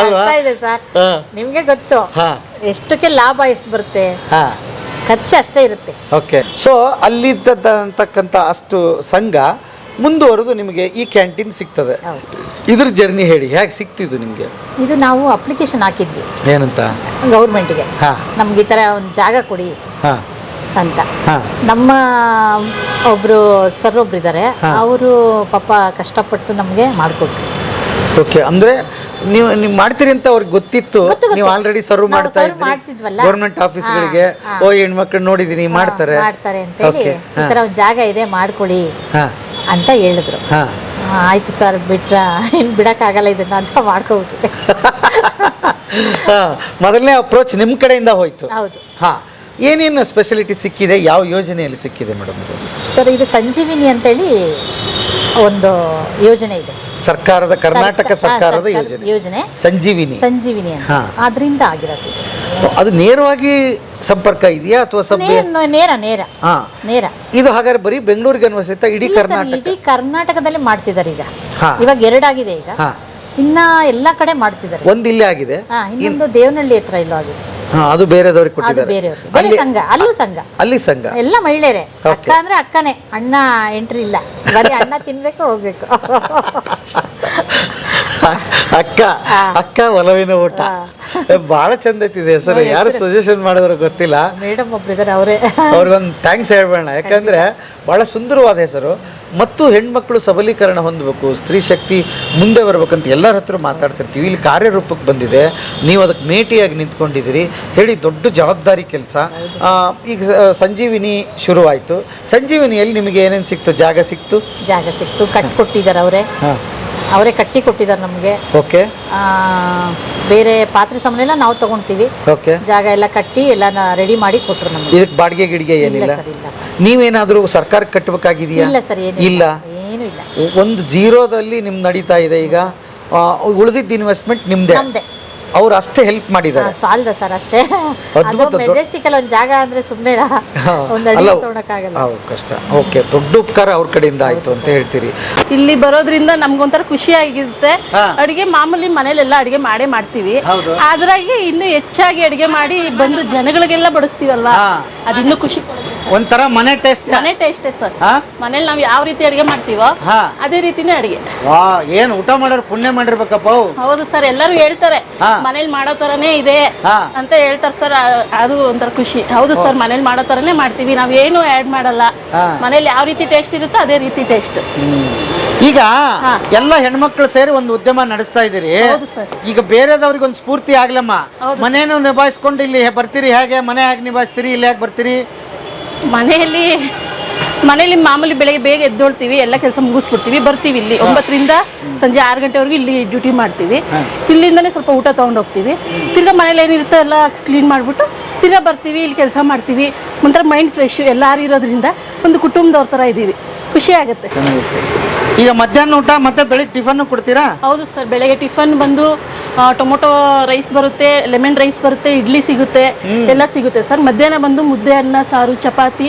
ಅಲ್ವಾ? ಸರ್, ನಿಮ್ಗೆ ಗೊತ್ತು ಎಷ್ಟಕ್ಕೆ ಲಾಭ ಎಷ್ಟು ಬರುತ್ತೆ, ಖರ್ಚು ಅಷ್ಟೇ ಇರುತ್ತೆ. ಓಕೆ. ಸೊ ಅಲ್ಲಿದ್ದಂತಕ್ಕಂಥ ಅಷ್ಟು ಸಂಘ ಮುಂದುವರೆದು ನಿಮಗೆ ಈ ಕ್ಯಾಂಟೀನ್ ಸಿಗ್ತದೆ. ಇದ್ರ ಜರ್ನಿ ಹೇಳಿ, ಹೇಗೆ ಸಿಕ್ತಿದ್ದು ನಿಮಗೆ? ಇದು ನಾವು ಅಪ್ಲಿಕೇಶನ್ ಹಾಕಿದ್ವಿ. ಏನಂತ? ಗೌರ್ಮೆಂಟ್ಗೆ ನಮ್ಗೆ ಈ ಥರ ಒಂದು ಜಾಗ ಕೊಡಿ ಅಂತ. ನಮ್ಮ ಒಬ್ರು ಸರ್ ಒಬ್ರಿದ್ದಾರೆ, ಅವರು ಪಾಪ ಕಷ್ಟಪಟ್ಟು ನಮಗೆ ಮಾಡಿಕೊಟ್ರು. ಓಕೆ. ಅಂದ್ರೆ ನೀವು ಮಾಡ್ತೀರಿ ಅಂತ ಅವ್ರಿಗೆ ಗೊತ್ತಿತ್ತು, ನೀವು ಆಲ್ರೆಡಿ ಸರ್ವ್ ಮಾಡ್ತಾ ಇದ್ರಿ ಗೌರ್ಮೆಂಟ್ ಆಫೀಸ್ಗಳಿಗೆ. ಹೆಣ್ಮಕ್ಳು ನೋಡಿದೀನಿ ಮಾಡ್ತಾರೆ ಅಂತ ಹೇಳಿ ಈ ಥರ ಒಂದು ಜಾಗ ಇದೆ ಮಾಡ್ಕೊಳ್ಳಿ ಅಂತ ಹೇಳಿದ್ರು. ಆಯ್ತು ಸರ್, ಇನ್ನು ಬಿಡಕ್ಕಾಗಲ್ಲ ಇದನ್ನ ಅಂತ ಮಾಡ್ಕೊಬಿಟ್ಟು. ಮೊದಲನೇ ಅಪ್ರೋಚ್ ನಿಮ್ಮ ಕಡೆಯಿಂದ ಹೋಯ್ತು. ಹೌದು. ಏನೇನು ಸ್ಪೆಷಾಲಿಟಿ ಸಿಕ್ಕಿದೆ? ಯಾವ ಯೋಜನೆಯಲ್ಲಿ ಸಿಕ್ಕಿದೆ ಮೇಡಮ್? ಸರ್, ಇದು ಸಂಜೀವಿನಿ ಅಂತೇಳಿ ಒಂದು ಯೋಜನೆ ಇದೆ, ಸರ್ಕಾರದ ಕರ್ನಾಟಕ ಸರ್ಕಾರದ ಯೋಜನೆ ಸಂಜೀವಿನಿ ಅಂತ. ಅದರಿಂದ ಆಗಿರೋದು. ಅದು ನೇರವಾಗಿ ಸಂಪರ್ಕ ಇದೆಯಾ ಅಥವಾ ನೇರ? ಇದು ಹಾಗಾದ್ರೆ ಬರೀ ಬೆಂಗಳೂರಿಗೆ ಅನ್ವಯಿಸುತ್ತಾ? ಇಡೀ ಕರ್ನಾಟಕದಲ್ಲಿ ಮಾಡ್ತಿದ್ದಾರೆ ಈಗ. ಇವಾಗ 2 ಆಗಿದೆ ಈಗ, ಇನ್ನ ಎಲ್ಲಾ ಕಡೆ ಮಾಡ್ತಿದ್ದಾರೆ. ಒಂದು ಇಲ್ಲೇ ಆಗಿದೆ, ಇನ್ನೊಂದು ದೇವನಹಳ್ಳಿ ಹತ್ರ ಇಲ್ಲೂ ಆಗಿದೆ. ಅದು ಬೇರೆದವ್ರಿಗೆ ಕೊಟ್ಟಿದ್ದಾರೆ. ಅಲ್ಲಿ ಸಂಘ ಎಲ್ಲ ಮಹಿಳೆಯರೇ. ಅಕ್ಕ ಅಂದ್ರೆ ಅಕ್ಕನೇ, ಅಣ್ಣ ಎಂಟ್ರಿ ಇಲ್ಲ, ಬರೀ ಅಣ್ಣ ತಿನ್ಬೇಕು ಹೋಗ್ಬೇಕು. ಅಕ್ಕ ಅಕ್ಕ ಒಲವಿನ ಊಟ ಬಹಳ ಚಂದ ಐತಿದೆ ಹೆಸರು. ಯಾರು ಸಜೆಷನ್ ಮಾಡಿದ್ರು ಗೊತ್ತಿಲ್ಲ, ಮೇಡಮ್ ಒಬ್ರು ಇದಾರೆ, ಅವರೇ. ಅವ್ರಿಗೊಂದು ಥ್ಯಾಂಕ್ಸ್ ಹೇಳ್ಬೇಡ. ಯಾಕಂದ್ರೆ ಬಹಳ ಸುಂದರವಾದ ಹೆಸರು. ಮತ್ತು ಹೆಣ್ಮಕ್ಳು ಸಬಲೀಕರಣ ಹೊಂದಬೇಕು, ಸ್ತ್ರೀ ಶಕ್ತಿ ಮುಂದೆ ಬರ್ಬೇಕಂತ ಎಲ್ಲರ ಹತ್ರ ಮಾತಾಡ್ತಿರ್ತೀವಿ. ಇಲ್ಲಿ ಕಾರ್ಯರೂಪಕ್ಕೆ ಬಂದಿದೆ, ನೀವು ಅದಕ್ಕೆ ಮೇಟಿಯಾಗಿ ನಿಂತ್ಕೊಂಡಿದ್ದೀರಿ. ಹೇಳಿ, ದೊಡ್ಡ ಜವಾಬ್ದಾರಿ ಕೆಲಸ. ಈಗ ಸಂಜೀವಿನಿ ಶುರುವಾಯಿತು. ಸಂಜೀವಿನಿಯಲ್ಲಿ ನಿಮಗೆ ಏನೇನು ಸಿಕ್ತು? ಜಾಗ ಸಿಕ್ತು ಕಟ್ಟಿಕೊಟ್ಟಿದ್ದಾರೆ ಅವರೇ ಕಟ್ಟಿ ಕೊಟ್ಟಿದ್ದಾರೆ ನಮಗೆ. ಓಕೆ. ಬೇರೆ ಪಾತ್ರೆ ಸಾಮಾನೆಲ್ಲ ನಾವು ತಗೊಂತೀವಿ. ಓಕೆ. ಜಾಗ ಎಲ್ಲ ಕಟ್ಟಿ ಎಲ್ಲ ರೆಡಿ ಮಾಡಿ ಕೊಟ್ಟರು ನಮಗೆ. ಇದಕ್ಕೆ ಬಾಡಿಗೆ ಗಿಡಿಗೆ ಏನಿಲ್ಲ? ನೀವೇನಾದರೂ ಸರ್ಕಾರಕ್ಕೆ ಕಟ್ಟಬೇಕಾಗಿದೆಯಾ? ಇಲ್ಲ ಸರ್, ಇಲ್ಲ, ಏನೂ ಇಲ್ಲ. ಒಂದು ಜೀರೋದಲ್ಲಿ ನಿಮ್ದು ನಡೀತಾ ಇದೆ ಈಗ. ಉಳಿದಿದ್ದ ಇನ್ವೆಸ್ಟ್ಮೆಂಟ್ ನಿಮ್ದೇ. ಅವ್ರು ಅಷ್ಟೇ ಹೆಲ್ಪ್ ಮಾಡಿದ್ದಾರೆ. ಸಾಲದ ಸರ್ ಅಷ್ಟೇ. ಮೆಜೆಸ್ಟಿಕ್ ಅಲ್ಲಿ ಒಂದು ಜಾಗ ಅಂದ್ರೆ ಸುಮ್ಮನೆ ಒಂದು ಅಡಿ ತಗೊಳಕ್ಕಾಗಲ್ಲ. ಹೌದು, ಕಷ್ಟ. ಓಕೆ, ದೊಡ್ಡ ಉಪಕಾರ ಅವ್ರ ಕಡೆಯಿಂದ ಆಯ್ತು ಅಂತ ಹೇಳ್ತೀರಿ. ಇಲ್ಲಿ ಬರೋದ್ರಿಂದ ನಮ್ಗೊಂಥರ ಖುಷಿ ಆಗಿರುತ್ತೆ. ಅಡಿಗೆ ಮಾಮೂಲಿ ಮನೇಲೆಲ್ಲ ಅಡಿಗೆ ಮಾಡೇ ಮಾಡ್ತೀವಿ, ಅದ್ರಾಗೆ ಇನ್ನು ಹೆಚ್ಚಾಗಿ ಅಡಿಗೆ ಮಾಡಿ ಬಂದು ಜನಗಳಿಗೆಲ್ಲ ಬಡಿಸ್ತೀವಲ್ಲ, ಅದಿನ್ನೂ ಖುಷಿ. ಒಂಥರ ಮನೆ ಟೇಸ್ಟ್. ಮನೆ ಟೇಸ್ಟ್ ಸರ್. ಮನೇಲಿ ನಾವು ಯಾವ ರೀತಿ ಅಡಿಗೆ ಮಾಡ್ತೀವೋ ಅದೇ ರೀತಿನೇ ಅಡಿಗೆ. ಏನ್ ಊಟ ಮಾಡೋರು ಪುಣ್ಯ ಮಾಡಿರ್ಬೇಕಪ್ಪ. ಹೌದು ಸರ್, ಎಲ್ಲರೂ ಹೇಳ್ತಾರೆ ಮನೇಲಿ ಮಾಡೋ ತರನೇ ಇದೆ ಅಂತ ಹೇಳ್ತಾರೆ ಸರ್. ಅದು ಒಂಥರ ಖುಷಿ. ಹೌದು ಸರ್, ಮನೇಲಿ ಮಾಡೋ ತರನೇ ಮಾಡ್ತೀವಿ, ನಾವ್ ಏನು ಆಡ್ ಮಾಡಲ್ಲ. ಮನೇಲಿ ಯಾವ ರೀತಿ ಟೇಸ್ಟ್ ಇರುತ್ತೋ ಅದೇ ರೀತಿ ಟೇಸ್ಟ್. ಈಗ ಎಲ್ಲ ಹೆಣ್ಮಕ್ಳು ಸೇರಿ ಒಂದು ಉದ್ಯಮ ನಡೆಸ್ತಾ ಇದೀರಿ. ಈಗ ಬೇರೆದವ್ರಿಗೆ ಒಂದು ಸ್ಫೂರ್ತಿ ಆಗ್ಲಮ್ಮ. ಮನೇನು ನಿಭಾಯಿಸ್ಕೊಂಡು ಇಲ್ಲಿ ಬರ್ತೀರಿ, ಹೇಗೆ ಮನೆ ಹೇಗೆ ನಿಭಾಯಿಸ್ತೀರಿ, ಇಲ್ಲಿ ಹೇಗೆ ಬರ್ತೀರಿ? ಮನೇಲಿ ಮಾಮೂಲಿ ಬೆಳಗ್ಗೆ ಬೇಗ ಎದ್ದೋಳ್ತೀವಿ, ಎಲ್ಲ ಕೆಲಸ ಮುಗಿಸ್ಬಿಡ್ತೀವಿ, ಬರ್ತೀವಿ. ಇಲ್ಲಿ 9ರಿಂದ ಸಂಜೆ 6 ಗಂಟೆವರೆಗೂ ಇಲ್ಲಿ ಡ್ಯೂಟಿ ಮಾಡ್ತೀವಿ. ಇಲ್ಲಿಂದನೇ ಸ್ವಲ್ಪ ಊಟ ತೊಗೊಂಡು ಹೋಗ್ತೀವಿ. ತಿರ್ಗಾ ಮನೇಲಿ ಏನಿರುತ್ತೋ ಎಲ್ಲ ಕ್ಲೀನ್ ಮಾಡಿಬಿಟ್ಟು ತಿರ್ಗಾ ಬರ್ತೀವಿ, ಇಲ್ಲಿ ಕೆಲಸ ಮಾಡ್ತೀವಿ. ಒಂಥರ ಮೈಂಡ್ ಫ್ರೆಶ್. ಎಲ್ಲರೂ ಇರೋದ್ರಿಂದ ಒಂದು ಕುಟುಂಬದವ್ರ ಥರ ಇದ್ದೀವಿ, ಖುಷಿ ಆಗುತ್ತೆ. ಈಗ ಮಧ್ಯಾಹ್ನ ಊಟ ಮತ್ತೆ ಬೆಳಿಗ್ಗೆ ಟಿಫನ್ ಕೊಡ್ತೀರಾ? ಹೌದು ಸರ್, ಬೆಳಗ್ಗೆ ಟಿಫನ್ ಬಂದು ಟೊಮೊಟೊ ರೈಸ್ ಬರುತ್ತೆ, ಲೆಮನ್ ರೈಸ್ ಬರುತ್ತೆ, ಇಡ್ಲಿ ಸಿಗುತ್ತೆ, ಎಲ್ಲ ಸಿಗುತ್ತೆ ಸರ್. ಮಧ್ಯಾಹ್ನ ಬಂದು ಮುದ್ದೆ, ಅನ್ನ, ಸಾರು, ಚಪಾತಿ,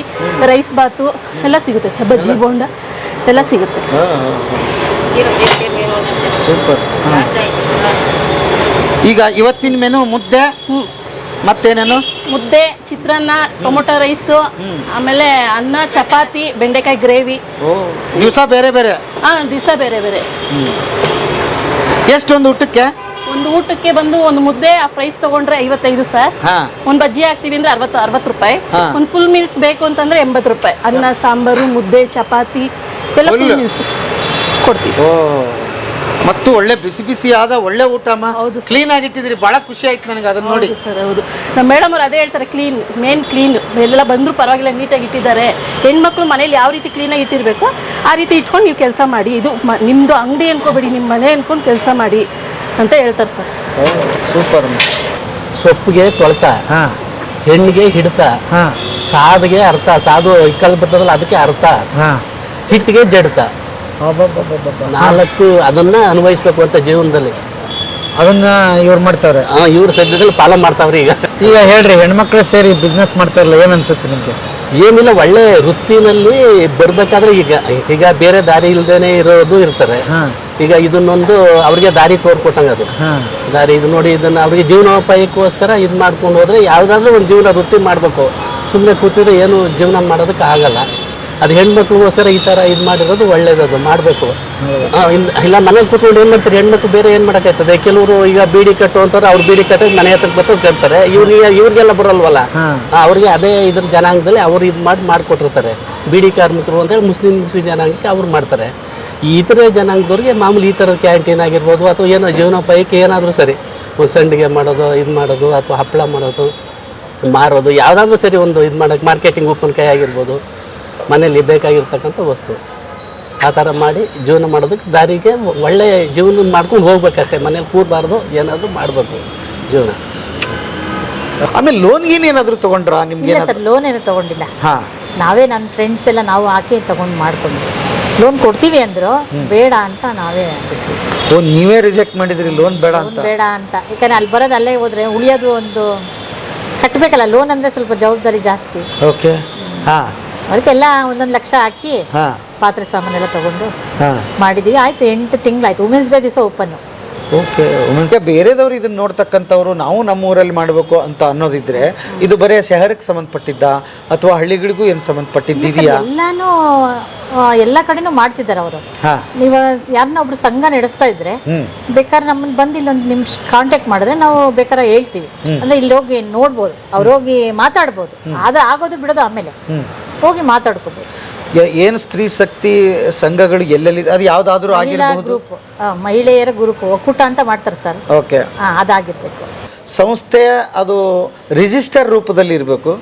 ರೈಸ್ ಬಾತು ಎಲ್ಲ ಸಿಗುತ್ತೆ ಸರ್. ಬಜ್ಜಿ, ಬೋಂಡ ಎಲ್ಲ ಸಿಗುತ್ತೆ ಸರ್. ಸೂಪರ್. ಈಗ ಇವತ್ತಿನ ಮೆನು ಮುದ್ದೆ, ಮತ್ತೇನೇನು? ಮುದ್ದೆ, ಚಿತ್ರಾನ್ನ, ಟೊಮೊಟೊ ರೈಸು, ಆಮೇಲೆ ಅನ್ನ, ಚಪಾತಿ, ಬೆಂಡೆಕಾಯಿ ಗ್ರೇವಿ. ದಿವಸ ಬೇರೆ ಬೇರೆ? ದಿವಸ ಬೇರೆ ಬೇರೆ. ಎಷ್ಟೊಂದು ಊಟಕ್ಕೆ? ಒಂದು ಊಟಕ್ಕೆ ಬಂದು ಒಂದು ಮುದ್ದೆ ಪ್ರೈಸ್ ತಗೊಂಡ್ರೆ 55 ಸರ್. ಒಂದು ಬಜ್ಜಿ ಹಾಕ್ತೀವಿ ಅಂದ್ರೆ 60 ರೂಪಾಯಿ. ಒಂದು ಫುಲ್ ಮೀಲ್ಸ್ ಬೇಕು ಅಂತಂದ್ರೆ 80 ರೂಪಾಯಿ. ಅನ್ನ, ಸಾಂಬಾರು, ಮುದ್ದೆ, ಚಪಾತಿ ಎಲ್ಲ ಫುಲ್ ಮೀಲ್ಸ್ ಕೊಡ್ತೀವಿ. ಮತ್ತು ಒಳ್ಳೆ ಬಿಸಿ ಬಿಸಿ ಆದ ಒಳ್ಳೆ ಊಟ. ಕ್ಲೀನ್ ಆಗಿಟ್ಟಿದ್ರಿ, ಬಹಳ ಖುಷಿ ಆಯ್ತು ನನಗೆ ಅದನ್ನ ನೋಡಿ. ಸರ್ ಹೌದು, ನಮ್ಮ ಮೇಡಮ್ ಅವ್ರು ಅದೇ ಹೇಳ್ತಾರೆ, ಕ್ಲೀನ್ ಮೇನ್ ಕ್ಲೀನ್. ಎಲ್ಲ ಬಂದ್ರು ಪರವಾಗಿಲ್ಲ, ನೀಟಾಗಿ ಇಟ್ಟಿದ್ದಾರೆ. ಹೆಣ್ಮಕ್ಳು ಮನೇಲಿ ಯಾವ ರೀತಿ ಕ್ಲೀನಾಗಿ ಇಟ್ಟಿರ್ಬೇಕು ಆ ರೀತಿ ಇಟ್ಕೊಂಡು ನೀವು ಕೆಲಸ ಮಾಡಿ. ಇದು ನಿಮ್ದು ಅಂಗಡಿ ಅನ್ಕೋಬೇಡಿ, ನಿಮ್ಮ ಮನೆ ಅನ್ಕೊಂಡು ಕೆಲಸ ಮಾಡಿ ಅಂತ ಹೇಳ್ತಾರೆ ಸರ್. ಸೂಪರ್. ಸೊಪ್ಪಿಗೆ ತೊಳ್ತ, ಹೆಣ್ಣಿಗೆ ಹಿಡ್ತ, ಸಾದಿಗೆ ಅರ್ಥ, ಸಾದು ಇಕ್ಕಲ್ ಬರ್ತದಲ್ಲ ಅದಕ್ಕೆ ಅರ್ಥ, ಹಿಟ್ಟಿಗೆ ಜಡ್ತ. 4 ಅದನ್ನ ಅನ್ವಯಿಸ್ಬೇಕು ಅಂತ ಜೀವನದಲ್ಲಿ. ಅದನ್ನ ಇವ್ರು ಮಾಡ್ತಾವ್ರೆ. ಇವ್ರು ಸದ್ಯದಲ್ಲಿ ಪಾಲನೆ ಮಾಡ್ತಾವ್ರಿ. ಈಗ ಹೇಳ್ರಿ, ಹೆಣ್ಮಕ್ಳು ಸೇರಿ ಬಿಸ್ನೆಸ್ ಮಾಡ್ತಾರಲ್ಲ, ಏನ್ ಅನ್ಸುತ್ತೆ ನಿಮ್ಗೆ? ಏನಿಲ್ಲ, ಒಳ್ಳೆ ವೃತ್ತಿನಲ್ಲಿ ಬರ್ಬೇಕಾದ್ರೆ ಈಗ ಬೇರೆ ದಾರಿ ಇಲ್ದೇನೆ ಇರೋದು ಇರ್ತಾರೆ. ಈಗ ಇದನ್ನೊಂದು ಅವ್ರಿಗೆ ದಾರಿ ತೋರ್ಕೊಟ್ಟಂಗ, ಅದು ದಾರಿ ಇದು ನೋಡಿ. ಇದನ್ನ ಅವ್ರಿಗೆ ಜೀವನೋಪಾಯಕ್ಕೋಸ್ಕರ ಇದು ಮಾಡ್ಕೊಂಡು ಹೋದ್ರೆ ಯಾವ್ದಾದ್ರು ಒಂದು ಜೀವನ ವೃತ್ತಿ ಮಾಡ್ಬೇಕು. ಸುಮ್ಮನೆ ಕೂತಿದ್ರೆ ಏನು ಜೀವನ ಮಾಡೋದಕ್ಕೆ ಆಗಲ್ಲ. ಅದು ಹೆಣ್ಮಕ್ಳಿಗೋಸ್ಕರ ಈ ಥರ ಇದು ಮಾಡಿರೋದು ಒಳ್ಳೇದದು, ಮಾಡಬೇಕು. ಇಲ್ಲ ಮನೇಲಿ ಕೂತ್ಕೊಂಡು ಏನು ಮಾಡ್ತಾರೆ ಹೆಣ್ಮಕ್ಳು, ಬೇರೆ ಏನು ಮಾಡೋಕ್ಕಾಯ್ತದೆ? ಕೆಲವರು ಈಗ ಬೀಡಿ ಕಟ್ಟು ಅಂತಾರೆ, ಅವ್ರು ಬೀಡಿ ಕಟ್ಟೋದು ಮನೆ ಹತ್ರಕ್ಕೆ ಬರ್ತದೆ ಕಟ್ತಾರೆ. ಇವ್ರಿಗೆಲ್ಲ ಬರಲ್ವಲ್ಲ, ಅವ್ರಿಗೆ ಅದೇ ಇದ್ರ ಜನಾಂಗದಲ್ಲಿ ಅವ್ರು ಇದು ಮಾಡಿಕೊಟ್ಟಿರ್ತಾರೆ. ಬೀಡಿ ಕಾರ್ಮಿಕರು ಅಂತೇಳಿ ಮುಸ್ಲಿಮ್ಸ್ ಜನಾಂಗಕ್ಕೆ ಅವ್ರು ಮಾಡ್ತಾರೆ. ಈ ಥರ ಜನಾಂಗದವ್ರಿಗೆ ಮಾಮೂಲಿ ಈ ಥರದ ಕ್ಯಾಂಟೀನ್ ಆಗಿರ್ಬೋದು, ಅಥವಾ ಏನೋ ಜೀವನೋಪಾಯಕ್ಕೆ ಏನಾದರೂ ಸರಿ, ಒಂದು ಸಂಡಿಗೆ ಮಾಡೋದು, ಇದು ಮಾಡೋದು, ಅಥವಾ ಹಪ್ಪಳ ಮಾಡೋದು, ಮಾರೋದು, ಯಾವುದಾದ್ರೂ ಸರಿ ಒಂದು ಇದು ಮಾಡೋಕ್ಕೆ, ಮಾರ್ಕೆಟಿಂಗ್ ಉಪ್ಪಿನಕಾಯಿ ಆಗಿರ್ಬೋದು, ಮನೇಲಿ ಬೇಕಾಗಿರ್ತಕ್ಕಂಥ ವಸ್ತು ಆ ಥರ ಮಾಡಿ ಜೀವನ ಮಾಡೋದಕ್ಕೆ ದಾರಿಗೆ ಒಳ್ಳೆ ಜೀವನ ಮಾಡ್ಕೊಂಡು ಹೋಗ್ಬೇಕಷ್ಟೇ. ಮನೇಲಿ ಕೂರಬಾರ್ದು, ಏನಾದರೂ ಮಾಡಬೇಕು ಜೀವನ. ಆಮೇಲೆ ಲೋನ್ ಗೀನ್ ಏನಾದರೂ ತಗೊಂಡ್ರಾ ನಿಮ್ಗೆ? ಸರ್, ಲೋನ್ ಏನು ತಗೊಂಡಿಲ್ಲ. ನಾವೇ ನನ್ನ ಫ್ರೆಂಡ್ಸ್ ಎಲ್ಲ ನಾವು ಹಾಕಿ ತಗೊಂಡು ಮಾಡ್ಕೊಂಡ್ವಿ. ಲೋನ್ ಕೊಡ್ತೀವಿ ಅಂದ್ರು, ಬೇಡ ಅಂತ ನಾವೇ ಬಿಟ್ವಿ. ನೀವೇ ರಿಜೆಕ್ಟ್ ಮಾಡಿದ್ರಿ, ಲೋನ್ ಬೇಡ ಅಂತ? ಬೇಡ ಅಂತ. ಯಾಕಂದ್ರೆ ಅಲ್ಲಿ ಬರೋದು ಅಲ್ಲೇ ಹೋದ್ರೆ ಉಳಿಯೋದು ಒಂದು ಕಟ್ಟಬೇಕಲ್ಲ. ಲೋನ್ ಅಂದರೆ ಸ್ವಲ್ಪ ಜವಾಬ್ದಾರಿ ಜಾಸ್ತಿ. ಓಕೆ. ಅದಕ್ಕೆಲ್ಲ 1 ಲಕ್ಷ ಹಾಕಿ ಪಾತ್ರೆ ಸಾಮಾನೆಲ್ಲ ತಗೊಂಡು ಮಾಡಿದ್ದೀವಿ. ಆಯ್ತು, 8 ತಿಂಗಳಾಯ್ತು. ವುಮೆನ್ಸ್ ಡೇ ದಿವಸ ಓಪನ್. ಓಕೆ ವುಮೆನ್ಸ್ ಬೇರೆದವ್ರು ಇದನ್ನ ನೋಡ್ತಕ್ಕಂಥವ್ರು ನಾವು ನಮ್ಮ ಊರಲ್ಲಿ ಮಾಡಬೇಕು ಅಂತ ಅನ್ನೋದಿದ್ರೆ ಇದು ಬರೀ ಶಹರಕ್ಕೆ ಸಂಬಂಧಪಟ್ಟಿದ್ದ ಅಥವಾ ಹಳ್ಳಿಗಳಿಗೂ ಏನು ಸಂಬಂಧಪಟ್ಟಿದ್ದಿದೆಯಾ? ಎಲ್ಲಾನು ಎಲ್ಲ ಕಡೆನೂ ಮಾಡ್ತಿದ್ದಾರೆ ಅವರು. ಹಾ ನೀವು ಯಾರನ್ನ ಒಬ್ರು ಸಂಘ ನಡೆಸ್ತಾ ಇದ್ರೆ ಬೇಕಾದ್ರೆ ನಮ್ಮನ್ನ ಬಂದು ಇಲ್ಲೊಂದು ನಿಮಿಷ ಕಾಂಟ್ಯಾಕ್ಟ್ ಮಾಡಿದ್ರೆ ನಾವು ಬೇಕಾದ್ರೆ ಹೇಳ್ತೀವಿ. ಅಂದ್ರೆ ಇಲ್ಲಿ ಹೋಗಿ ನೋಡ್ಬೋದು, ಅವ್ರು ಹೋಗಿ ಮಾತಾಡ್ಬೋದು. ಅದು ಆಗೋದು ಬಿಡೋದು ಆಮೇಲೆ ಹೋಗಿ ಮಾತಾಡ್ಕೋಬೋದು. ಏನು ಸ್ತ್ರೀ ಶಕ್ತಿ ಸಂಘಗಳು ಎಲ್ಲೆಲ್ಲಿ ಅದು ಯಾವ್ದಾದ್ರು ಆಗಿರಬಹುದು? ಗ್ರೂಪ್ ಮಹಿಳೆಯರ ಗ್ರೂಪ್ ಒಕ್ಕೂಟ ಅಂತ ಮಾಡ್ತಾರೆ ಸರ್. ಓಕೆ, ಅದಾಗಿರ್ಬೇಕು. ಸಂಸ್ಥೆ ಅದು ರಿಜಿಸ್ಟರ್ ರೂಪದಲ್ಲಿ ಇರಬೇಕು.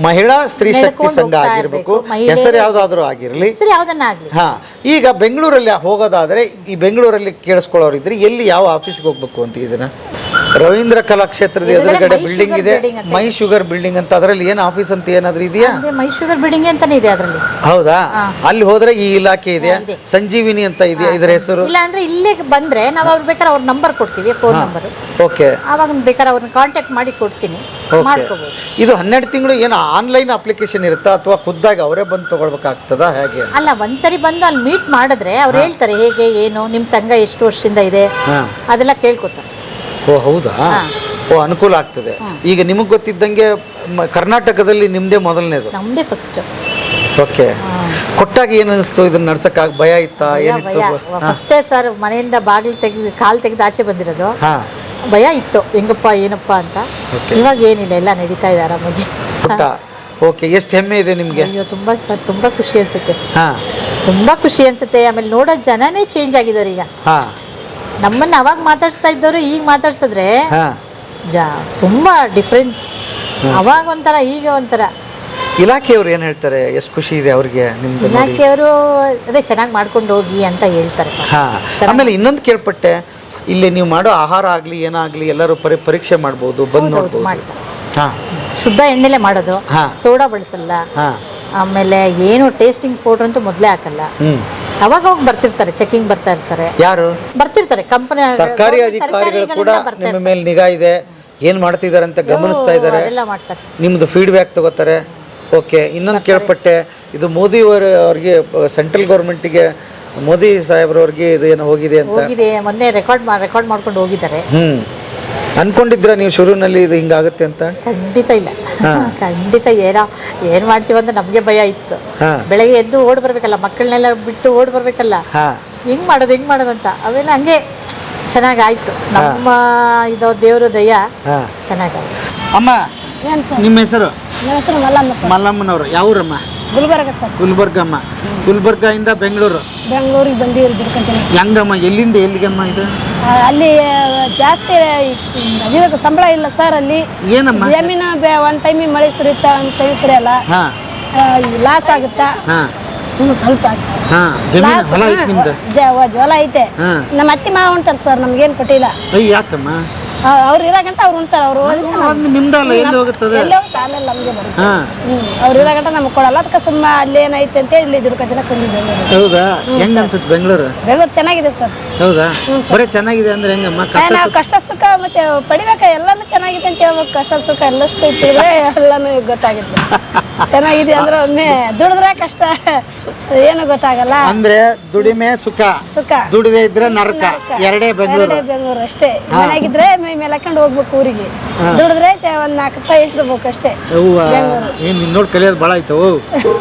ಮಹಿಳಾ ಸ್ತ್ರೀ ಶಕ್ತಿ ಸಂಘ ಆಗಿರ್ಬೇಕು. ಹೆಸರು ಯಾವ್ದಾದ್ರು ಆಗಿರಲಿ, ಯಾವ್ದನ್ನ ಆಗ್ಲಿ. ಹಾ, ಈಗ ಬೆಂಗಳೂರಲ್ಲಿ ಹೋಗೋದಾದ್ರೆ ಈ ಬೆಂಗಳೂರಲ್ಲಿ ಕೇಳಿಸ್ಕೊಳ್ಳೋರಿದ್ರೆ ಎಲ್ಲಿ ಯಾವ ಆಫೀಸ್ಗೆ ಹೋಗ್ಬೇಕು ಅಂತ ಇದನ್ನ? ರವೀಂದ್ರ ಕಲಾಕ್ಷೇತ್ರದ ಎದುರುಗಡೆ ಬಿಲ್ಡಿಂಗ್ ಇದೆ, ಮೈ ಶುಗರ್ ಬಿಲ್ಡಿಂಗ್ ಅಂತ. ಅದರಲ್ಲಿ ಏನು ಆಫೀಸ್ ಅಂತ ಏನಾದ್ರು ಇದೆಯಾ? ಮೈ ಶುಗರ್ ಬಿಲ್ಡಿಂಗ್ ಅಂತಾನೆ ಇದೆ ಅದರಲ್ಲಿ. ಹೌದಾ? ಅಲ್ಲಿ ಹೋದ್ರೆ ಈ ಇಲಾಖೆ ಇದೆ, ಸಂಜೀವಿನಿ ಅಂತ ಇದೆಯಾ ಇದರ ಹೆಸರು? ಇಲ್ಲ ಅಂದ್ರೆ ಇಲ್ಲೇ ಬಂದ್ರೆ ನಾವು ಅವ್ರು ಬೇಕಾದ್ರೆ ಅವ್ರ ನಂಬರ್ ಕೊಡ್ತೀವಿ, ಫೋನ್ ನಂಬರ್. ಓಕೆ, ಅವಾಗ ಬೇಕಾದ್ರೆ ಅವ್ರನ್ನ ಕಾಂಟ್ಯಾಕ್ಟ್ ಮಾಡಿ ಕೊಡ್ತೀನಿ, ಮಾಡ್ಕೋಬಹುದು. ಇದು 12 ತಿಂಗಳು ಏನು ಆನ್ಲೈನ್ ಅಪ್ಲಿಕೇಶನ್ ಇರುತ್ತಾ ಅಥವಾ ಖುದ್ದಾಗಿ ಅವರೇ ಬಂದು ತಗೊಳ್ಬೇಕಾಗ್ತದಾ ಹೇಗೆ? ಅಲ್ಲ, ಒಂದ್ಸರಿ ಬಂದು ಅಲ್ಲಿ ಮೀಟ್ ಮಾಡಿದ್ರೆ ಅವ್ರು ಹೇಳ್ತಾರೆ ಹೇಗೆ ಏನು, ನಿಮ್ಮ ಸಂಘ ಎಷ್ಟು ವರ್ಷದಿಂದ ಇದೆ ಅದೆಲ್ಲ ಕೇಳ್ಕೊತಾರೆ. ಓ ಹೌದಾ? ಓ, ಅನುಕೂಲ ಆಗ್ತದೆ. ಈಗ ನಿಮಗೆ ಗೊತ್ತಿದ್ದಂಗೆ ಕರ್ನಾಟಕದಲ್ಲಿ ನಿಮ್ದೇ ಮೊದಲನೇದು? ನಮ್ದೇ ಫಸ್ಟ್. ಓಕೆ, ಕೊಟ್ಟಾಗ ಏನು ಅನಿಸ್ತು? ಇದನ್ನ ನಡ್ಸಕ್ಕಾಗ ಭಯ ಇತ್ತಾ? ಏನಿತ್ತು? ಫಸ್ಟೇ ಸರ್ ಮನೆಯಿಂದ ಬಾಗಿಲು ತೆಗೆದು ಕಾಲು ತೆಗೆದು ಆಚೆ ಬಂದಿರೋದು. ಭಯ ಇತ್ತು, ಹೆಂಗಪ್ಪ ಏನಪ್ಪ ಅಂತ. ಇವಾಗ ಏನಿಲ್ಲ, ಎಲ್ಲ ನಡೀತಾ ಇದೆ ಆರಾಮಾಗಿ. ಓಕೆ, ಎಷ್ಟು ಹೆಮ್ಮೆ ಇದೆ ನಿಮಗೆ? ಅಯ್ಯೋ ತುಂಬಾ ಸರ್, ತುಂಬಾ ಖುಷಿ ಅನ್ಸುತ್ತೆ. ತುಂಬಾ ಖುಷಿ ಅನ್ಸುತ್ತೆ. ಆಮೇಲೆ ನೋಡೋ ಜನನೇ ಚೇಂಜ್ ಆಗಿದ್ದಾರೆ ಈಗ. ನಮ್ಮನ್ನ ಅವಾಗ ಮಾತಾಡ್ಸ್ತಾ ಇದ್ದವರು ಈಗ ಮಾತಾಡ್ಸಿದ್ರೆ ತುಂಬಾ ಡಿಫ್ರೆಂಟ್. ಅವಾಗ ಒಂಥರ, ಈಗ ಒಂಥರ. ಇಲಾಖೆಯವರು ಏನು ಹೇಳ್ತಾರೆ? ಎಷ್ಟು ಖುಷಿ ಇದೆ ಅವ್ರಿಗೆ ನಿಮ್ದು? ಇಲಾಖೆಯವರು ಅದೇ ಚೆನ್ನಾಗಿ ಮಾಡ್ಕೊಂಡು ಹೋಗಿ ಅಂತ ಹೇಳ್ತಾರೆ. ಆಮೇಲೆ ಇನ್ನೊಂದು ಕೇಳ್ಪಟ್ಟೆ, ಇಲ್ಲಿ ನೀವು ಮಾಡೋ ಆಹಾರ ಆಗಲಿ ಏನಾಗಲಿ ಎಲ್ಲರೂ ಪರೀಕ್ಷೆ ಮಾಡ್ಬೋದು, ಬಂದು ನೋಡ್ಬೋದು. ಮಾಡ್ತಾರೆ. ಶುದ್ಧ ಎಣ್ಣೆಲೆ ಮಾಡೋದು, ಸೋಡಾ ಬಳಸಲ್ಲ. ಆಮೇಲೆ ಏನು ಟೇಸ್ಟಿಂಗ್ ಪೌಡರ್ ಅಂತೂ ಮೊದಲೇ ಹಾಕಲ್ಲ. ಅವಾಗ ಹೋಗಿ ಬರ್ತಿರ್ತಾರೆ, ಚೆಕಿಂಗ್ ಬರ್ತಾ ಇರ್ತಾರೆ. ಯಾರು ಬರ್ತಿರ್ತಾರೆ? ಕಂಪನಿ ಸರ್ಕಾರಿ ಅಧಿಕಾರಿಗಳು ಕೂಡ ನಿಮ್ಮ ಮೇಲೆ ನಿಗಾ ಇದೆ, ಏನ್ ಮಾಡ್ತಿದ್ದಾರೆ ಅಂತ ಗಮನಿಸ್ತಾ ಇದ್ದಾರೆ, ನಿಮ್ದು ಫೀಡ್ಬ್ಯಾಕ್ ತಗೋತಾರೆ. ಓಕೆ, ಇನ್ನೊಂದು ಕೇಳ್ಪಟ್ಟೆ, ಇದು ಮೋದಿ ಅವ್ರಿಗೆ ಸೆಂಟ್ರಲ್ ಗೌರ್ಮೆಂಟಿಗೆ ಮೋದಿ ಸಾಹೇಬ್ರವ್ರಿಗೆ ಇದು ಏನೋ ಹೋಗಿದೆ ಅಂತ. ಹೋಗಿದೆ, ಮೊನ್ನೆ ರೆಕಾರ್ಡ್ ಮಾಡ್ಕೊಂಡು ಹೋಗಿದ್ದಾರೆ. ಅನ್ಕೊಂಡಿದ್ರ ನೀವು ಶುರುವಿನಲ್ಲಿ ಇದು ಹಿಂಗಾಗುತ್ತೆ ಅಂತ? ಖಂಡಿತ ಇಲ್ಲ, ಖಂಡಿತ. ಏನ್ ಮಾಡ್ತೀವಿ ಅಂತ ನಮ್ಗೆ ಭಯ ಇತ್ತು. ಬೆಳಗ್ಗೆ ಎದ್ದು ಓಡ್ ಬರ್ಬೇಕಲ್ಲ, ಮಕ್ಕಳನ್ನೆಲ್ಲ ಬಿಟ್ಟು ಓಡ್ ಬರ್ಬೇಕಲ್ಲ, ಹೆಂಗ್ ಮಾಡೋದಂತ. ಅವೆಲ್ಲ ಹಂಗೆ ಚೆನ್ನಾಗಾಯ್ತು. ನಮ್ಮ ಇದು ದೇವ್ರ ದಯ ಚೆನ್ನಾಗಾಯ್ತು. ಅಮ್ಮ, ನಿಮ್ಮ ಹೆಸರು? ಮಲ್ಲಮ್ಮನವರು. ಯಾವೂರಮ್ಮ? ಗುಲ್ಬರ್ಗ ಸರ್. ಗುಲ್ಬರ್ಗಮ್ಮ. ಗುಲ್ಬರ್ಗದಿಂದ ಬೆಂಗಳೂರಿಗೆ ಬಂದಿವ್ರಿ ದುಡ್ಕೊಂತೀನಿ. ಹೆಂಗಮ್ಮ, ಎಲ್ಲಿಂದ ಎಲ್ಲಿಗಮ್ಮ ಇದು? ಅಲ್ಲಿ ಜಾಸ್ತಿ ಸಂಬಳ ಇಲ್ಲ ಸರ್. ಅಲ್ಲಿ ಏನಮ್ಮ ಜಮೀನು ಒನ್ ಟೈಮಿಗೆ ಮಳೆ ಸುರಿಯುತ್ತ, ಒಂದು ಟೈಮ್ ಸುರಿಯಲ್ಲ, ಲಾಸ್ ಆಗುತ್ತಾ ಸ್ವಲ್ಪ. ಜೋಲ ಐತೆ. ನಮ್ಮ ಅತ್ತಿ ಮಾವ ಉಂಟಲ್ಲ ಸರ್, ನಮ್ಗೇನು ಕೊಟ್ಟಿಲ್ಲ. ಯಾಕಮ್ಮ? ಅವ್ರು ಇರಾಗಂಟ ಅವ್ರು ಉಣ್ತಾರ. ಅವ್ರು ನಿಮ್ದಲ್ಲ, ಎಲ್ಲಿ ಹೋಗುತ್ತದೆ? ಆಮೇಲೆ ನಮ್ಗೆ ಬರುತ್ತೆ. ಅವ್ರು ಇರಾಗಂಟ ನಮ್ಗೆ ಕೊಡಲ್ಲ. ಅದಕ್ಕೆ ಸುಮ್ಮ ಅಲ್ಲಿ ಏನೈತೆ ಅಂತ ಇಲ್ಲಿ ದುಡ್ಕೊತಿನ ಬಂದಿದ್ದೆ. ಹೌದಾ? ಹೆಂಗ ಅನ್ಸುತ್ತೆ ಬೆಂಗಳೂರು? ಬೆಂಗಳೂರು ಚೆನ್ನಾಗಿದೆ ಸರ್. ಹೌದಾ? ಬರೀ ಚೆನ್ನಾಗಿದೆ ಅಂದ್ರೆ ಹೆಂಗಮ್ಮ? ನಾವು ಕಷ್ಟ ಸುಖ ಮತ್ತೆ ಪಡಿಬೇಕ, ಎಲ್ಲಾನು ಚೆನ್ನಾಗಿದೆ ಅಂತ ಹೇಳ್ಬೇಕು. ಕಷ್ಟ ಸುಖ ಎಲ್ಲಷ್ಟು ಇಟ್ಟಿದ್ರೆ ಎಲ್ಲಾನು ಗೊತ್ತಾಗುತ್ತೆ. ಚೆನ್ನಾಗಿದೆ ಅಂದ್ರೆ ಒಮ್ಮೆ ದುಡಿದ್ರೆ ಕಷ್ಟ ಏನು ಗೊತ್ತಾಗಲ್ಲ. ಅಂದ್ರೆ ದುಡಿಮೆ ಸುಖ, ದುಡಿದೇ ಇದ್ರೆ ನರಕ. ಎರಡೇ ಬೆಂಗಳೂರು ಅಷ್ಟೇ. ಮನೆಯಾಗಿದ್ರೆ ಮೈ ಮೇಲೆ ಹಾಕೊಂಡು ಹೋಗ್ಬೇಕು ಊರಿಗೆ. ದುಡಿದ್ರೆ ಒಂದ್ 4 ರೂಪಾಯಿ ಇಟ್ಬೇಕು ಅಷ್ಟೇ. ಏನ್ ನೋಡಿ ಕಲಿಯೋದು ಭಾಳ ಆಯ್ತು.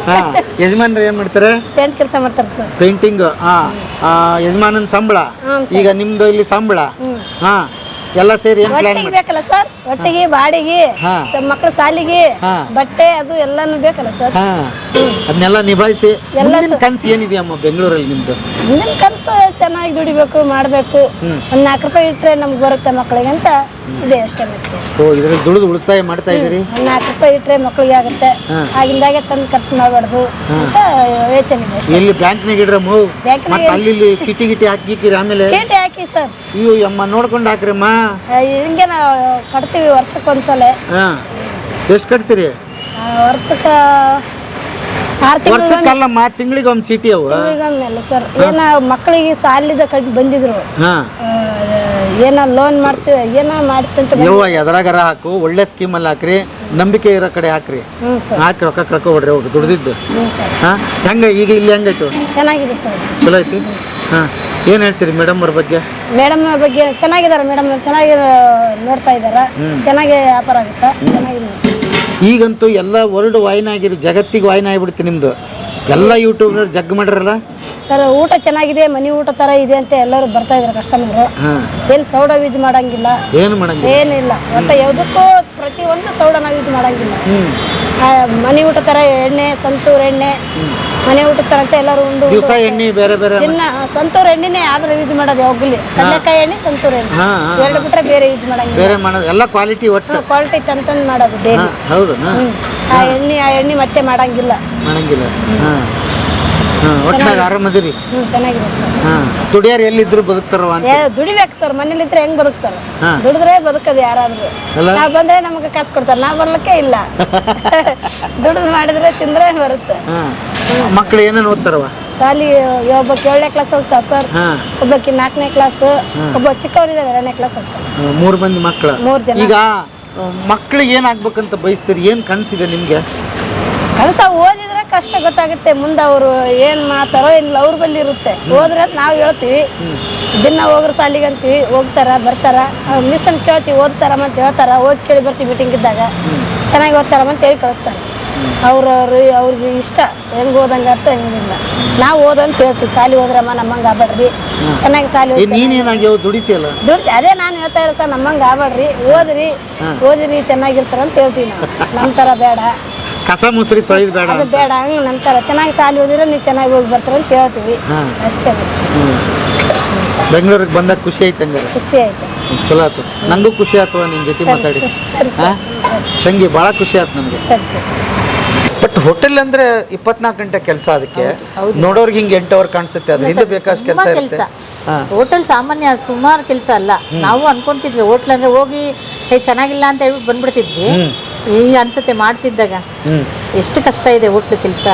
ಯಜಮಾನ್ರು ಏನ್ ಮಾಡ್ತಾರೆ? ಪೇಂಟ್ ಕೆಲಸ ಮಾಡ್ತಾರೆ ಸರ್. ಪೇಂಟಿಂಗ್. ಯಜಮಾನನ್ ಸಂಬಳ, ಈಗ ನಿಮ್ದು ಇಲ್ಲಿ ಸಂಬಳ, ಎಲ್ಲ ಸೇರಿ ಏನ್ ಪ್ಲಾನ್ ಬೇಕಲ್ಲ ಸರ್? ಒಟ್ಟಿಗೆ ಬಾಡಿಗೆ, ಮಕ್ಕಳ ಸಾಲಿಗೆ, ಬಟ್ಟೆ, ಅದು ಎಲ್ಲಾನು ಬೇಕಲ್ಲ ಸರ್. ಅದನ್ನೆಲ್ಲ ನಿಭಾಯಿಸಿ ಮುಂದಿನ ಕನಸು ಏನಿದೆಯಮ್ಮ ಬೆಂಗಳೂರಲ್ಲಿ ನಿಮ್ದು? ಮುಂದಿನ ಕನಸು ಚೆನ್ನಾಗಿ ದುಡಿಬೇಕು, ಮಾಡ್ಬೇಕು. ಒಂದ್ 4 ರೂಪಾಯಿ ಇಟ್ರೆ ನಮ್ಗೆ ಬರುತ್ತೆ ಮಕ್ಕಳಿಗೆ ಅಂತ ಇದೆ ಅಷ್ಟೇ. ಓ, ಇದ್ರಲ್ಲಿ ದುಡಿದು ಉಳಿತಾಯ ಮಾಡ್ತಾ ಇದೀರಿ? 4 ರೂಪಾಯಿ ಇಟ್ರೆ ಮಕ್ಕಳಿಗೆ ಆಗುತ್ತೆ. ಆಗಿಂದಾಗೆ ತಂದು ಖರ್ಚು ಮಾಡಬಾರ್ದು ಅಂತ ಯೋಚನೆ ಇದೆ. ಎಲ್ಲಿ ಬ್ಯಾಂಕ್ನಾಗ ಇಡ್ರ ಅಲ್ಲಿ ಚೀಟಿ ಗಿಟಿ ಹಾಕಿರಿ? ಆಮೇಲೆ ಚೀಟಿ ಹಾಕಿ ಸರ್. ಅಯ್ಯೋ ಅಮ್ಮ, ನೋಡ್ಕೊಂಡು ಹಾಕ್ರಮ್ಮ. ಹಿಂಗೆ ನಾವು ಕಟ್ತೀವಿ ವರ್ಷಕ್ಕೆ ಒಂದ್ಸಲ. ಎಷ್ಟು ಕಟ್ತೀರಿ? ವರ್ಷಕ್ಕೆ 6 ತಿಂಗಳು. ವರ್ಷಕ್ಕಲ್ಲಮ್ಮ, ತಿಂಗಳಿಗೆ ಒಂದು ಚೀಟಿ. ಅವು ತಿಂಗಳಿಗೊಮ್ಮೆಲ್ಲ ಸರ್. ಏನ ಮಕ್ಕಳಿಗೆ ಸಾಲಿದ ಕಟ್ಟಿ ಬಂದಿದ್ರು, ಏನ ಲೋನ್ ಮಾಡ್ತೀವಿ, ಏನ ಮಾಡ್ತೀವಿ. ಎದ್ರಾಗಾರ ಹಾಕು, ಒಳ್ಳೆ ಸ್ಕೀಮಲ್ಲಿ ಹಾಕ್ರಿ, ನಂಬಿಕೆ ಇರೋ ಕಡೆ ಹಾಕ್ರಿ. ಹಾಕಿ ರೊಕ್ಕ ಕಳ್ಕೊಬಿಡ್ರಿ ಹೋಗಿ ದುಡ್ದಿದ್ದು. ಹೆಂಗ ಈಗ ಇಲ್ಲಿ ಹೆಂಗಾಯ್ತು? ಚೆನ್ನಾಗಿದೆ ಸರ್. ಚಲೋ ಐತಿ. ಏನು ಹೇಳ್ತೀರಿ ಮೇಡಮ್ ಅವ್ರ ಬಗ್ಗೆ? ಮೇಡಮ್ ಬಗ್ಗೆ ಚೆನ್ನಾಗಿದ್ದಾರೆ, ಮೇಡಮ್ ಚೆನ್ನಾಗಿ ನೋಡ್ತಾ ಇದ್ದಾರೆ, ಚೆನ್ನಾಗಿ ವ್ಯಾಪಾರ ಆಗುತ್ತೆ, ಚೆನ್ನಾಗಿ. ಈಗಂತೂ ಎಲ್ಲ ವರ್ಲ್ಡ್ ವಾಯಿನ ಆಗಿರಿ, ಜಗತ್ತಿಗೆ ವಾಯಿನ ಆಗಿಬಿಡ್ತು ನಿಮ್ಮದು. ಎಲ್ಲ ಯೂಟ್ಯೂಬ್ನವ್ರು ಜಗ್ ಮಾಡ್ರಲ್ಲ ಸರ್. ಊಟ ಚೆನ್ನಾಗಿದೆ, ಮನೆ ಊಟ ಥರ ಇದೆ ಅಂತ ಎಲ್ಲರೂ ಬರ್ತಾ ಇದ್ದಾರೆ ಕಸ್ಟಮರು. ಏನು ಸೌಡ ಯೂಸ್ ಮಾಡಂಗಿಲ್ಲ, ಏನು ಮಾಡಂಗಿಲ್ಲ, ಏನಿಲ್ಲ. ಒಟ್ಟು ಯಾವುದಕ್ಕೂ ಪ್ರತಿಯೊಂದು ಸೌಡ ನಾವು ಯೂಸ್ ಮಾಡಂಗಿಲ್ಲ. ಮನೆ ಊಟ ಥರ ಎಣ್ಣೆ, ಸಂತೂರ್ ಎಣ್ಣೆ, ಮನೆ ಊಟ ಥರ ಅಂತ ಎಲ್ಲರೂ ಉಂಡು ದಿವಸ ಎಣ್ಣೆ ಬೇರೆ ಬೇರೆ ದಿನ ಸಂತೂರ್ ಎಣ್ಣೆನೇ ಆದ್ರೆ ಯೂಸ್ ಮಾಡೋದು ಹೋಗ್ಲಿ. ಕಡಲೆಕಾಯಿ ಎಣ್ಣೆ, ಸಂತೂರ್ ಎಣ್ಣೆ ಎರಡು ಬಿಟ್ರೆ ಬೇರೆ ಯೂಸ್ ಮಾಡಂಗಿಲ್ಲ. ಬೇರೆ ಮಾಡೋದು ಎಲ್ಲ ಕ್ವಾಲಿಟಿ ಒಟ್ಟು ಕ್ವಾಲಿಟಿ ತಂತಂದು ಮಾಡೋದು ಡೈಲಿ. ಹೌದು. ಆ ಎಣ್ಣೆ ಮತ್ತೆ ಮಾಡಂಗಿಲ್ಲ. ಮಾಡಂಗಿಲ್ಲ. ಒಟ್ಟಾಗ ಆರಾಮದಿರಿ? ಚೆನ್ನಾಗಿದೆ ಸರ್. ದುಡಿಯಾರು ಎಲ್ಲಿದ್ರು ಬದುಕ್ತಾರವ ಅಂತ? ದುಡಿಬೇಕು ಸರ್, ಮನೇಲಿದ್ರೆ ಹೆಂಗ್ ಬದುಕ್ತಾರ? ದುಡಿದ್ರೆ ಬದುಕದು ಯಾರಾದ್ರೂ. ನಾವ್ ಬಂದ್ರೆ ನಮಗೆ ಕಾಸು ಕೊಡ್ತಾರ, ನಾವ್ ಬರ್ಲಿಕ್ಕೆ ಇಲ್ಲ. ದುಡಿದು ಮಾಡಿದ್ರೆ ತಿಂದ್ರೆ ಬರುತ್ತೆ. ಮಕ್ಕಳು ಏನೇನು ಓದ್ತಾರವ? ಸಾಲಿ ಒಬ್ಬಕ್ಕೆ 7ನೇ ಕ್ಲಾಸ್ ಹೋಗ್ತಾರ ಸರ್, ಒಬ್ಬಕ್ಕೆ 4ನೇ ಕ್ಲಾಸ್, ಒಬ್ಬ ಚಿಕ್ಕವರಿದ್ದಾರೆ 2ನೇ ಕ್ಲಾಸ್ ಹೋಗ್ತಾರೆ. 3 ಮಂದಿ ಮಕ್ಕಳು. 3 ಜನ. ಈಗ ಮಕ್ಕಳಿಗೆ ಏನಾಗ್ಬೇಕಂತ ಬಯಸ್ತೀರಿ? ಏನ್ ಕನ್ಸಿದೆ ನಿಮ್ಗೆ? ಕನಸ ಓದಿದ್ರೆ ಕಷ್ಟ ಗೊತ್ತಾಗುತ್ತೆ, ಮುಂದೆ ಅವರು ಏನ್ ಮಾಡ್ತಾರೋ ಇಲ್ಲ ಅವ್ರ ಬಲ್ಲಿ ಇರುತ್ತೆ. ಹೋದ್ರೆ ಅಂತ ನಾವು ಹೇಳ್ತೀವಿ, ದಿನ ಹೋಗ್ರ ಸಾಲಿಗೆ ಅಂತೀವಿ, ಹೋಗ್ತಾರ ಬರ್ತಾರ. ಮಿಸ್ ಅಂತ ಕೇಳ್ತೀವಿ, ಓದ್ತಾರಮ್ಮ ಅಂತ ಹೇಳ್ತಾರ, ಹೋಗಿ ಕೇಳಿ ಬರ್ತೀವಿ ಮೀಟಿಂಗ್ ಇದ್ದಾಗ. ಚೆನ್ನಾಗಿ ಓದ್ತಾರಮ್ಮ ಅಂತ ಹೇಳಿ ಕಳಿಸ್ತಾರೆ. ಅವ್ರಿಗೆ ಇಷ್ಟ ಹೆಂಗ್ ಓದಂಗ ಅರ್ಥ ಹೆಂಗಿಲ್ಲ. ನಾವು ಓದಂತ ಹೇಳ್ತೀವಿ, ಸಾಲಿ ಹೋದ್ರಮ್ಮ ನಮ್ಮಂಗ ಆಗ್ಬೇಡ್ರಿ, ಚೆನ್ನಾಗಿ ಸಾಲಿ ನೀನೇನಾಗ್ಯಾವ ದುಡಿತಿಯಲ್ಲ? ಅದೇ ನಾನು ಹೇಳ್ತಾ ಇರೋ ಸರ್, ನಮ್ಮಂಗ ಆಗ್ಬೇಡ್ರಿ, ಓದಿರಿ ಚೆನ್ನಾಗಿರ್ತಾರ ಅಂತ ಹೇಳ್ತೀವಿ ನಾವು. ನಮ್ಮ ಥರ ಬೇಡ, ಕಸ ಮುಸ್ರಿ ತೊಳೆದು ಬೇಡ, ಅದು ಬೇಡ, ಹಂಗೆ ನಮ್ಮ ಥರ ಚೆನ್ನಾಗಿ ಸಾಲಿ ಓದಿದ್ರೆ ನೀವು ಚೆನ್ನಾಗಿ ಹೋಗಿ ಬರ್ತಾರ ಅಂತ ಹೇಳ್ತೀವಿ ಅಷ್ಟೇ. ಬೆಂಗಳೂರಿಗೆ ಬಂದಾಗ ಖುಷಿ ಆಯ್ತು? ಹಂಗಾರೆ ಖುಷಿ ಆಯ್ತು, ಚಲೋ ಆಯ್ತು. ನಂಗೂ ಖುಷಿ ಆಯ್ತು ನಿನ್ನ ಜೊತೆ ಮಾತಾಡಿ. ತಂಗಿ ಭಾಳ ಖುಷಿ ಆಯ್ತು ನನಗೆ. ಸರಿ ಸರಿ. ಬಟ್ ಹೋಟೆಲ್ ಅಂದ್ರೆ 24 ಗಂಟೆ ಕೆಲಸ, ಅದಕ್ಕೆ ನೋಡೋರ್ಗೆ ಹಿಂಗೆ 8 ಅವರ್ ಕಾಣಿಸುತ್ತೆ, ಅದು ಹಿಂದೆ ಬೇಕಷ್ಟು ಕೆಲಸ ಇರುತ್ತೆ. ಹೋಟೆಲ್ ಸಾಮಾನ್ಯ ಸುಮಾರು ಕೆಲಸ ಅಲ್ಲ. ನಾವು ಅನ್ಕೊಂತಿದ್ವಿ ಹೋಟ್ಲ್ ಅಂದ್ರೆ ಹೋಗಿ ಚೆನ್ನಾಗಿಲ್ಲ ಅಂತ ಹೇಳ್ಬಿಟ್ಟು ಬಂದ್ಬಿಡ್ತಿದ್ವಿ. ಈಗ ಅನ್ಸುತ್ತೆ ಮಾಡ್ತಿದ್ದಾಗ ಎಷ್ಟು ಕಷ್ಟ ಇದೆ ಹೋಟ್ಲು ಕೆಲಸ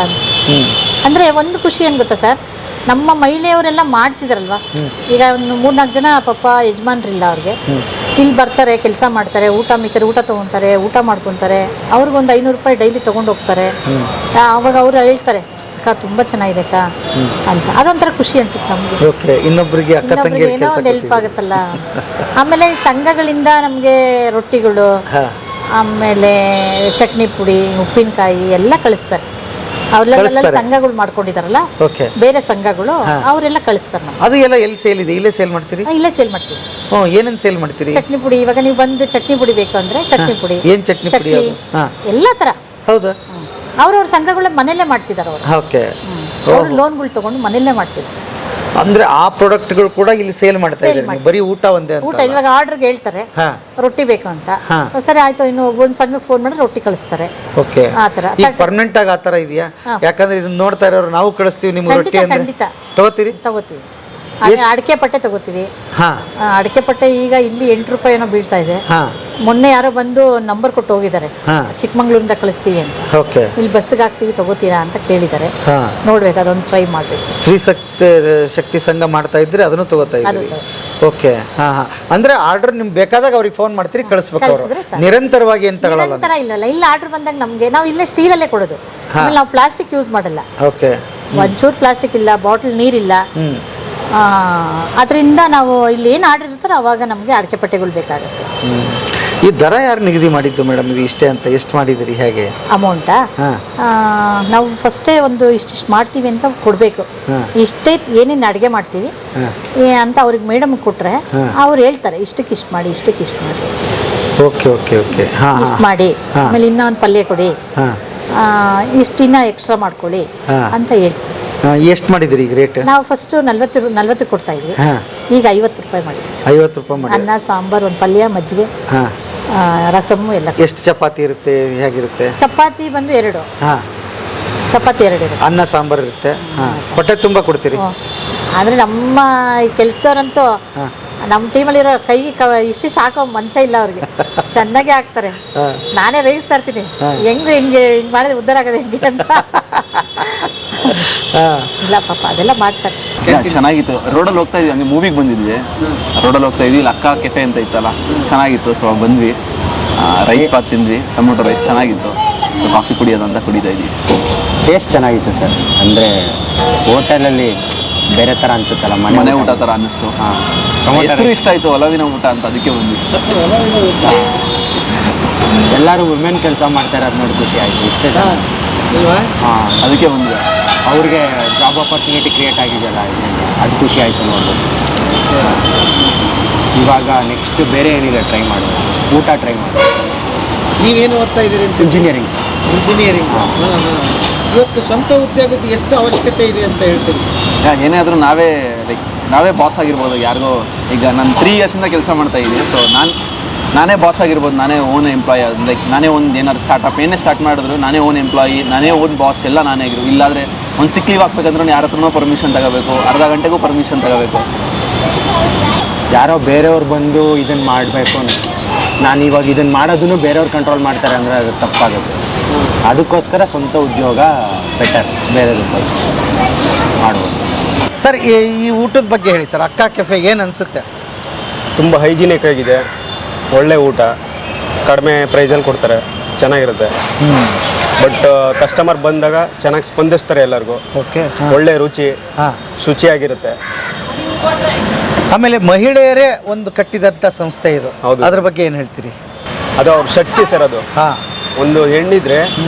ಅಂದ್ರೆ. ಒಂದು ಖುಷಿ ಏನ್ ಗೊತ್ತಾ ಸರ್, ನಮ್ಮ ಮಹಿಳೆಯವರೆಲ್ಲ ಮಾಡ್ತಿದಾರಲ್ವಾ. ಈಗ ಒಂದು 3-4 ಜನ ಪಾಪ ಯಜಮಾನ್ರಿಲ್ಲ ಅವ್ರಿಗೆ, ಇಲ್ಲಿ ಬರ್ತಾರೆ, ಕೆಲಸ ಮಾಡ್ತಾರೆ, ಊಟ ಮಿಕ್ಕರೆ ಊಟ ತೊಗೊತಾರೆ, ಊಟ ಮಾಡ್ಕೊತಾರೆ, ಅವ್ರಿಗೊಂದು 500 ರೂಪಾಯಿ ಡೈಲಿ ತೊಗೊಂಡು ಹೋಗ್ತಾರೆ. ಆವಾಗ ಅವ್ರು ಹೇಳ್ತಾರೆ, ಅಕ್ಕ ತುಂಬ ಚೆನ್ನಾಗಿದೆ ಅಕ್ಕ ಅಂತ. ಅದೊಂಥರ ಖುಷಿ ಅನ್ಸುತ್ತೆ ನಮಗೆ. ಇನ್ನೊಬ್ರಿಗೆ ಏನೋ ಒಂದು ಹೆಲ್ಪ್ ಆಗುತ್ತಲ್ಲ. ಆಮೇಲೆ ಸಂಘಗಳಿಂದ ನಮಗೆ ರೊಟ್ಟಿಗಳು, ಆಮೇಲೆ ಚಟ್ನಿ ಪುಡಿ, ಉಪ್ಪಿನಕಾಯಿ ಎಲ್ಲ ಕಳಿಸ್ತಾರೆ. ಅವ್ರೆಲ್ಲ ಸಂಘಗಳು ಮಾಡ್ಕೊಂಡಿದಾರಲ್ಲ, ಬೇರೆ ಸಂಘಗಳು, ಅವರೆಲ್ಲ ಕಳಿಸ್ತಾರೆ ನಮ್ಗೆ. ಅದು ಎಲ್ಲ ಎಲ್ಲಿ ಸೇಲ್ ಇದೆ? ಇಲ್ಲೇ ಸೇಲ್ ಮಾಡ್ತೀರಿ? ಇಲ್ಲೇ ಸೇಲ್ ಮಾಡ್ತೀವಿ. ಏನೇನು ಸೇಲ್ ಮಾಡ್ತೀರಿ? ಚಟ್ನಿ ಪುಡಿ. ಇವಾಗ ನೀವು ಬಂದು ಚಟ್ನಿ ಪುಡಿ ಬೇಕು ಅಂದ್ರೆ ಚಟ್ನಿ ಪುಡಿ, ಏನ್ ಚಟ್ನಿ ಪುಡಿ? ಎಲ್ಲ ತರ. ಹೌದಾ? ಅವ್ರವ್ರ ಸಂಘಗಳ ಮನೆಯಲ್ಲೇ ಮಾಡ್ತಿದಾರೆ ಅವರು. ಅವ್ರು ಲೋನ್ಗಳು ತಗೊಂಡು ಮನೆಯಲ್ಲೇ ಮಾಡ್ತಿದ್ದಾರೆ. ಅಂದ್ರೆ ಆ ಪ್ರಾಡಕ್ಟ್ಗಳು ಕೂಡ ಇಲ್ಲಿ ಸೇಲ್ ಮಾಡ್ತಾ ಇದ್ದಾರೆ, ಬರೀ ಊಟ ಒಂದೇ ಅಂತ? ಊಟ ಇವಾಗ ಆರ್ಡರ್ಗೆ ಹೇಳ್ತಾರೆ ರೊಟ್ಟಿ ಬೇಕು ಅಂತ, ಸರಿ ಆಯ್ತು, ಇನ್ನು ಒಂದು ಸಂಘಕ್ಕೆ ಫೋನ್ ಮಾಡಿ ರೊಟ್ಟಿ ಕಳಿಸ್ತಾರೆ. ಓಕೆ, ಆತರ ಪರ್ಮನೆಂಟ್ ಆಗಿ ಆತರ ಇದೆಯಾ? ಯಾಕಂದ್ರೆ ಇದನ್ನ ನೋಡ್ತಾ ಇರೋರು ನಾವು ಕಳಿಸ್ತೀವಿ ನಿಮ್ಗೆ ರೊಟ್ಟಿ ಅಂದ್ರೆ ತಗೋತೀವಿ. ಅಡಿಕೆ ಪಟ್ಟೆ ತಗೋತೀವಿ. ಅಡಿಕೆ ಪಟ್ಟೆ ಈಗ ಇಲ್ಲಿ 8 ರೂಪಾಯಿ ಏನೋ ಬೀಳ್ತಾ ಇದೆ. ಮೊನ್ನೆ ಯಾರೋ ಬಂದು ನಂಬರ್ ಕೊಟ್ಟು ಹೋಗಿದ್ದಾರೆ, ಚಿಕ್ಕಮಂಗ್ಳೂರಿಂದ ಕಳಿಸ್ತೀವಿ ಅಂತ. ಇಲ್ಲಿ ಬಸ್ಸಿಗೆ ಹಾಕ್ತೀವಿ, ತಗೋತೀರಾ ಅಂತ ಕೇಳಿದ್ದಾರೆ. ನೋಡ್ಬೇಕು, ಅದೊಂದು ಟ್ರೈ ಮಾಡ್ಬೇಕು. ಸ್ತ್ರೀ ಶಕ್ತಿ ಸಂಘ ಮಾಡ್ತಾ ಇದ್ರೆ ಅದನ್ನು ತಗೋತಾ ಇದ್ದೀವಿ. ಓಕೆ, ಅಂದ್ರೆ ಆರ್ಡರ್ ನಿಮ್ಗೆ ಬೇಕಾದಾಗ ಅವ್ರಿಗೆ ಫೋನ್ ಮಾಡ್ತೀರಿ, ಕಳಿಸ್ಬೇಕು. ಅವರು ನಿರಂತರವಾಗಿ ಏನ್ ತಗೊಳ್ಳಲ್ಲ? ಇಲ್ಲ ಆರ್ಡರ್ ಬಂದಾಗ ನಮ್ಗೆ ನಾವು ಇಲ್ಲೇ ಸ್ಟೀಲಲ್ಲೇ ಕೊಡೋದು. ನಾವು ಪ್ಲಾಸ್ಟಿಕ್ ಯೂಸ್ ಮಾಡಲ್ಲ. ಓಕೆ, ಒಂಚೂರು ಪ್ಲಾಸ್ಟಿಕ್ ಇಲ್ಲ, ಬಾಟಲ್ ನೀರಿಲ್ಲ. ಅದರಿಂದ ನಾವು ಇಲ್ಲಿ ಏನು ಆರ್ಡರ್ ಇರ್ತಾರೋ ಅವಾಗ ನಮಗೆ ಅಡಿಕೆ ಪಟ್ಟೆಗಳು ಬೇಕಾಗುತ್ತೆ. ಈ ದರ ಯಾರು ನಿಗದಿ ಮಾಡಿದ್ದು ಮೇಡಮ್? ಇದು ಇಷ್ಟೇ ಅಂತ ಎಷ್ಟು ಮಾಡಿದಿರಿ? ಹೇಗೆ ಅಮೌಂಟಾ? ನಾವು ಫಸ್ಟೇ ಒಂದು ಇಷ್ಟಿಷ್ಟು ಮಾಡ್ತೀವಿ ಅಂತ ಕೊಡಬೇಕು. ಇಷ್ಟೇ ಏನೇನು ಅಡುಗೆ ಮಾಡ್ತೀವಿ ಅಂತ ಅವ್ರಿಗೆ ಮೇಡಮ್ ಕೊಟ್ಟರೆ ಅವ್ರು ಹೇಳ್ತಾರೆ, ಇಷ್ಟಕ್ಕೆ ಇಷ್ಟು ಮಾಡಿ, ಇಷ್ಟಕ್ಕೆ ಇಷ್ಟು ಮಾಡಿ. ಓಕೆ ಓಕೆ ಓಕೆ, ಇಷ್ಟು ಮಾಡಿ, ಆಮೇಲೆ ಇನ್ನೊಂದು ಪಲ್ಯ ಕೊಡಿ, ಇಷ್ಟಿನ್ನ ಎಕ್ಸ್ಟ್ರಾ ಮಾಡ್ಕೊಳ್ಳಿ ಅಂತ ಹೇಳ್ತೀವಿ. ಎಷ್ಟು ಮಾಡಿದ್ರಿ ಈಗ ರೇಟ್? ನಾವು ಫಸ್ಟ್ 40 ಕೊಡ್ತಾ ಇದ್ವಿ, ಈಗ 50 ರೂಪಾಯಿ ಮಾಡಿದ್ವಿ. 50 ರೂಪಾಯಿ ಮಾಡಿ ಅನ್ನ, ಸಾಂಬಾರ್, ಒಂದು ಪಲ್ಯ, ಮಜ್ಜಿಗೆ, ರಸಮ್ಮು ಎಲ್ಲ. ಎಷ್ಟು ಚಪಾತಿ ಇರುತ್ತೆ? ಹೇಗಿರುತ್ತೆ? ಚಪಾತಿ ಬಂದು 2. ಚಪಾತಿ 2 ಇರುತ್ತೆ, ಅನ್ನ ಸಾಂಬಾರ್ ಇರುತ್ತೆ. ಹೊಟ್ಟೆ ತುಂಬ ಕೊಡ್ತೀರಿ? ಆದರೆ ನಮ್ಮ ಕೆಲಸದವ್ರಂತೂ ನಮ್ಮ ಟೀಮಲ್ಲಿರೋ ಇಷ್ಟಿಷ್ಟು ಹಾಕೋ ಮನಸ್ಸೇ ಇಲ್ಲ ಅವ್ರಿಗೆ. ಚೆನ್ನಾಗಿ ಹಾಕ್ತಾರೆ. ನಾನೇ ರೇಗಿಸ್ತಾ ಇರ್ತೀನಿ, ಹಿಂಗೆ ಮಾಡಿದ್ರೆ ಉದ್ಧಾರ ಆಗೋದು ಹೆಂಗೆ ಅಂತ. ಇಲ್ಲ ಪಾಪ ಅದೆಲ್ಲ ಮಾಡ್ತಾರೆ. ಚೆನ್ನಾಗಿತ್ತು. ರೋಡಲ್ಲಿ ಹೋಗ್ತಾ ಇದ್ವಿ, ಹಂಗೆ ಮೂವಿಗೆ ಬಂದಿದ್ವಿ. ರೋಡಲ್ಲಿ ಹೋಗ್ತಾ ಇದ್ವಿ, ಇಲ್ಲಿ ಅಕ್ಕ ಕೆಫೆ ಅಂತ ಇತ್ತಲ್ಲ, ಚೆನ್ನಾಗಿತ್ತು. ಸೊ ಬಂದ್ವಿ, ರೈಸ್ ಬಾತ್ ತಿಂದ್ವಿ, ಟೊಮೊಟೊ ರೈಸ್ ಚೆನ್ನಾಗಿತ್ತು. ಸೊ ಕಾಫಿ ಕುಡಿಯೋದಂತ ಕುಡಿತಾ ಇದ್ವಿ. ಟೇಸ್ಟ್ ಚೆನ್ನಾಗಿತ್ತು ಸರ್. ಅಂದರೆ ಹೋಟೆಲಲ್ಲಿ ಬೇರೆ ಥರ ಅನ್ಸುತ್ತಲ್ಲ ಮನೆ ಊಟ ಥರ ಅನ್ನಿಸ್ತು. ಹೆಸರು ಇಷ್ಟ ಆಯಿತು, ಒಲವಿನ ಊಟ ಅಂತ, ಅದಕ್ಕೆ ಬಂದ್ವಿ. ಎಲ್ಲರೂ ವುಮೆನ್ ಕೆಲಸ ಮಾಡ್ತಾರೆ, ಅದು ನೋಡಿ ಖುಷಿ ಆಯಿತು. ಇಷ್ಟೇ ಹಾಂ, ಅದಕ್ಕೆ ಬಂದ್ವಿ. ಅವ್ರಿಗೆ ಜಾಬ್ ಆಪರ್ಚುನಿಟಿ ಕ್ರಿಯೇಟ್ ಆಗಿದೆಯಲ್ಲ, ಅದು ಖುಷಿ ಆಯಿತು ನೋಡ್ಬೋದು. ಇವಾಗ ನೆಕ್ಸ್ಟ್ ಬೇರೆ ಏನಿದೆ ಟ್ರೈ ಮಾಡೋದು, ಊಟ ಟ್ರೈ ಮಾಡೋದು. ನೀವೇನು ಓದ್ತಾ ಇದ್ದೀರಿ ಅಂತ? Engineering sir. ಇಂಜಿನಿಯರಿಂಗ್. ಇವತ್ತು ಸ್ವಂತ ಉದ್ಯೋಗದ ಎಷ್ಟು ಅವಶ್ಯಕತೆ ಇದೆ ಅಂತ ಹೇಳ್ತೀರಿ? ಏನೇ ಆದರೂ ನಾವೇ ಬಾಸ್ ಆಗಿರ್ಬೋದು ಯಾರಿಗೋ. ಈಗ ನಾನು 3 ಇಯರ್ಸಿಂದ ಕೆಲಸ ಮಾಡ್ತಾ ಇದ್ದೀನಿ. ಸೊ ನಾನೇ ಬಾಸ್ ಆಗಿರ್ಬೋದು, ನಾನೇ ಓನ್ ಎಂಪ್ಲಾಯಿ. ಲೈಕ್ ನಾನೇ ಒಂದು ಏನಾದ್ರು ಸ್ಟಾರ್ಟಪ್ ಏನೇ ಸ್ಟಾರ್ಟ್ ಮಾಡಿದ್ರು ನಾನೇ ಓನ್ ಎಂಪ್ಲಾಯಿ, ನಾನೇ ಓನ್ ಬಾಸ್, ಎಲ್ಲ ನಾನೇ ಆಗಿರು. ಇಲ್ಲಾಂದರೆ ಒಂದು ಸಿಕ್ ಲೀವ್ ಹಾಕ್ಬೇಕಂದ್ರೆ ಯಾರ ಹತ್ರನೂ ಪರ್ಮಿಷನ್ ತಗೋಬೇಕು, ಅರ್ಧ ಗಂಟೆಗೂ ಪರ್ಮಿಷನ್ ತಗೋಬೇಕು. ಯಾರೋ ಬೇರೆಯವ್ರು ಬಂದು ಇದನ್ನು ಮಾಡಬೇಕು, ನಾನು ಇವಾಗ ಇದನ್ನು ಮಾಡೋದನ್ನು ಬೇರೆಯವ್ರು ಕಂಟ್ರೋಲ್ ಮಾಡ್ತಾರೆ ಅಂದರೆ ಅದು ತಪ್ಪಾಗುತ್ತೆ. ಅದಕ್ಕೋಸ್ಕರ ಸ್ವಂತ ಉದ್ಯೋಗ ಬೆಟರ್, ಬೇರೆದಕ್ಕೋಸ್ಕರ ಮಾಡ್ಬೋದು. ಸರ್, ಈ ಊಟದ ಬಗ್ಗೆ ಹೇಳಿ ಸರ್. ಅಕ್ಕ ಕೆಫೆಗೆ ಏನು ಅನಿಸುತ್ತೆ? ತುಂಬ ಹೈಜಿನಿಕ್ ಆಗಿದೆ, ಒಳ್ಳೆ ಊಟ, ಕಡಿಮೆ ಪ್ರೈಸಲ್ಲಿ ಕೊಡ್ತಾರೆ, ಚೆನ್ನಾಗಿರುತ್ತೆ. ಬಟ್ ಕಸ್ಟಮರ್ ಬಂದಾಗ ಚೆನ್ನಾಗಿ ಸ್ಪಂದಿಸ್ತಾರೆ ಎಲ್ಲರಿಗೂ. ಓಕೆ, ಒಳ್ಳೆ ರುಚಿ, ಶುಚಿಯಾಗಿರುತ್ತೆ. ಆಮೇಲೆ ಮಹಿಳೆಯರೇ ಒಂದು ಕಟ್ಟಿದಂಥ ಸಂಸ್ಥೆ ಇದು. ಹೌದು. ಅದ್ರ ಬಗ್ಗೆ ಏನು ಹೇಳ್ತೀರಿ? ಅದು ಅವ್ರ ಶಕ್ತಿ ಸರ್. ಅದು ಹಾಂ, ಒಂದು ಹೆಣ್ಣಿದ್ರೆ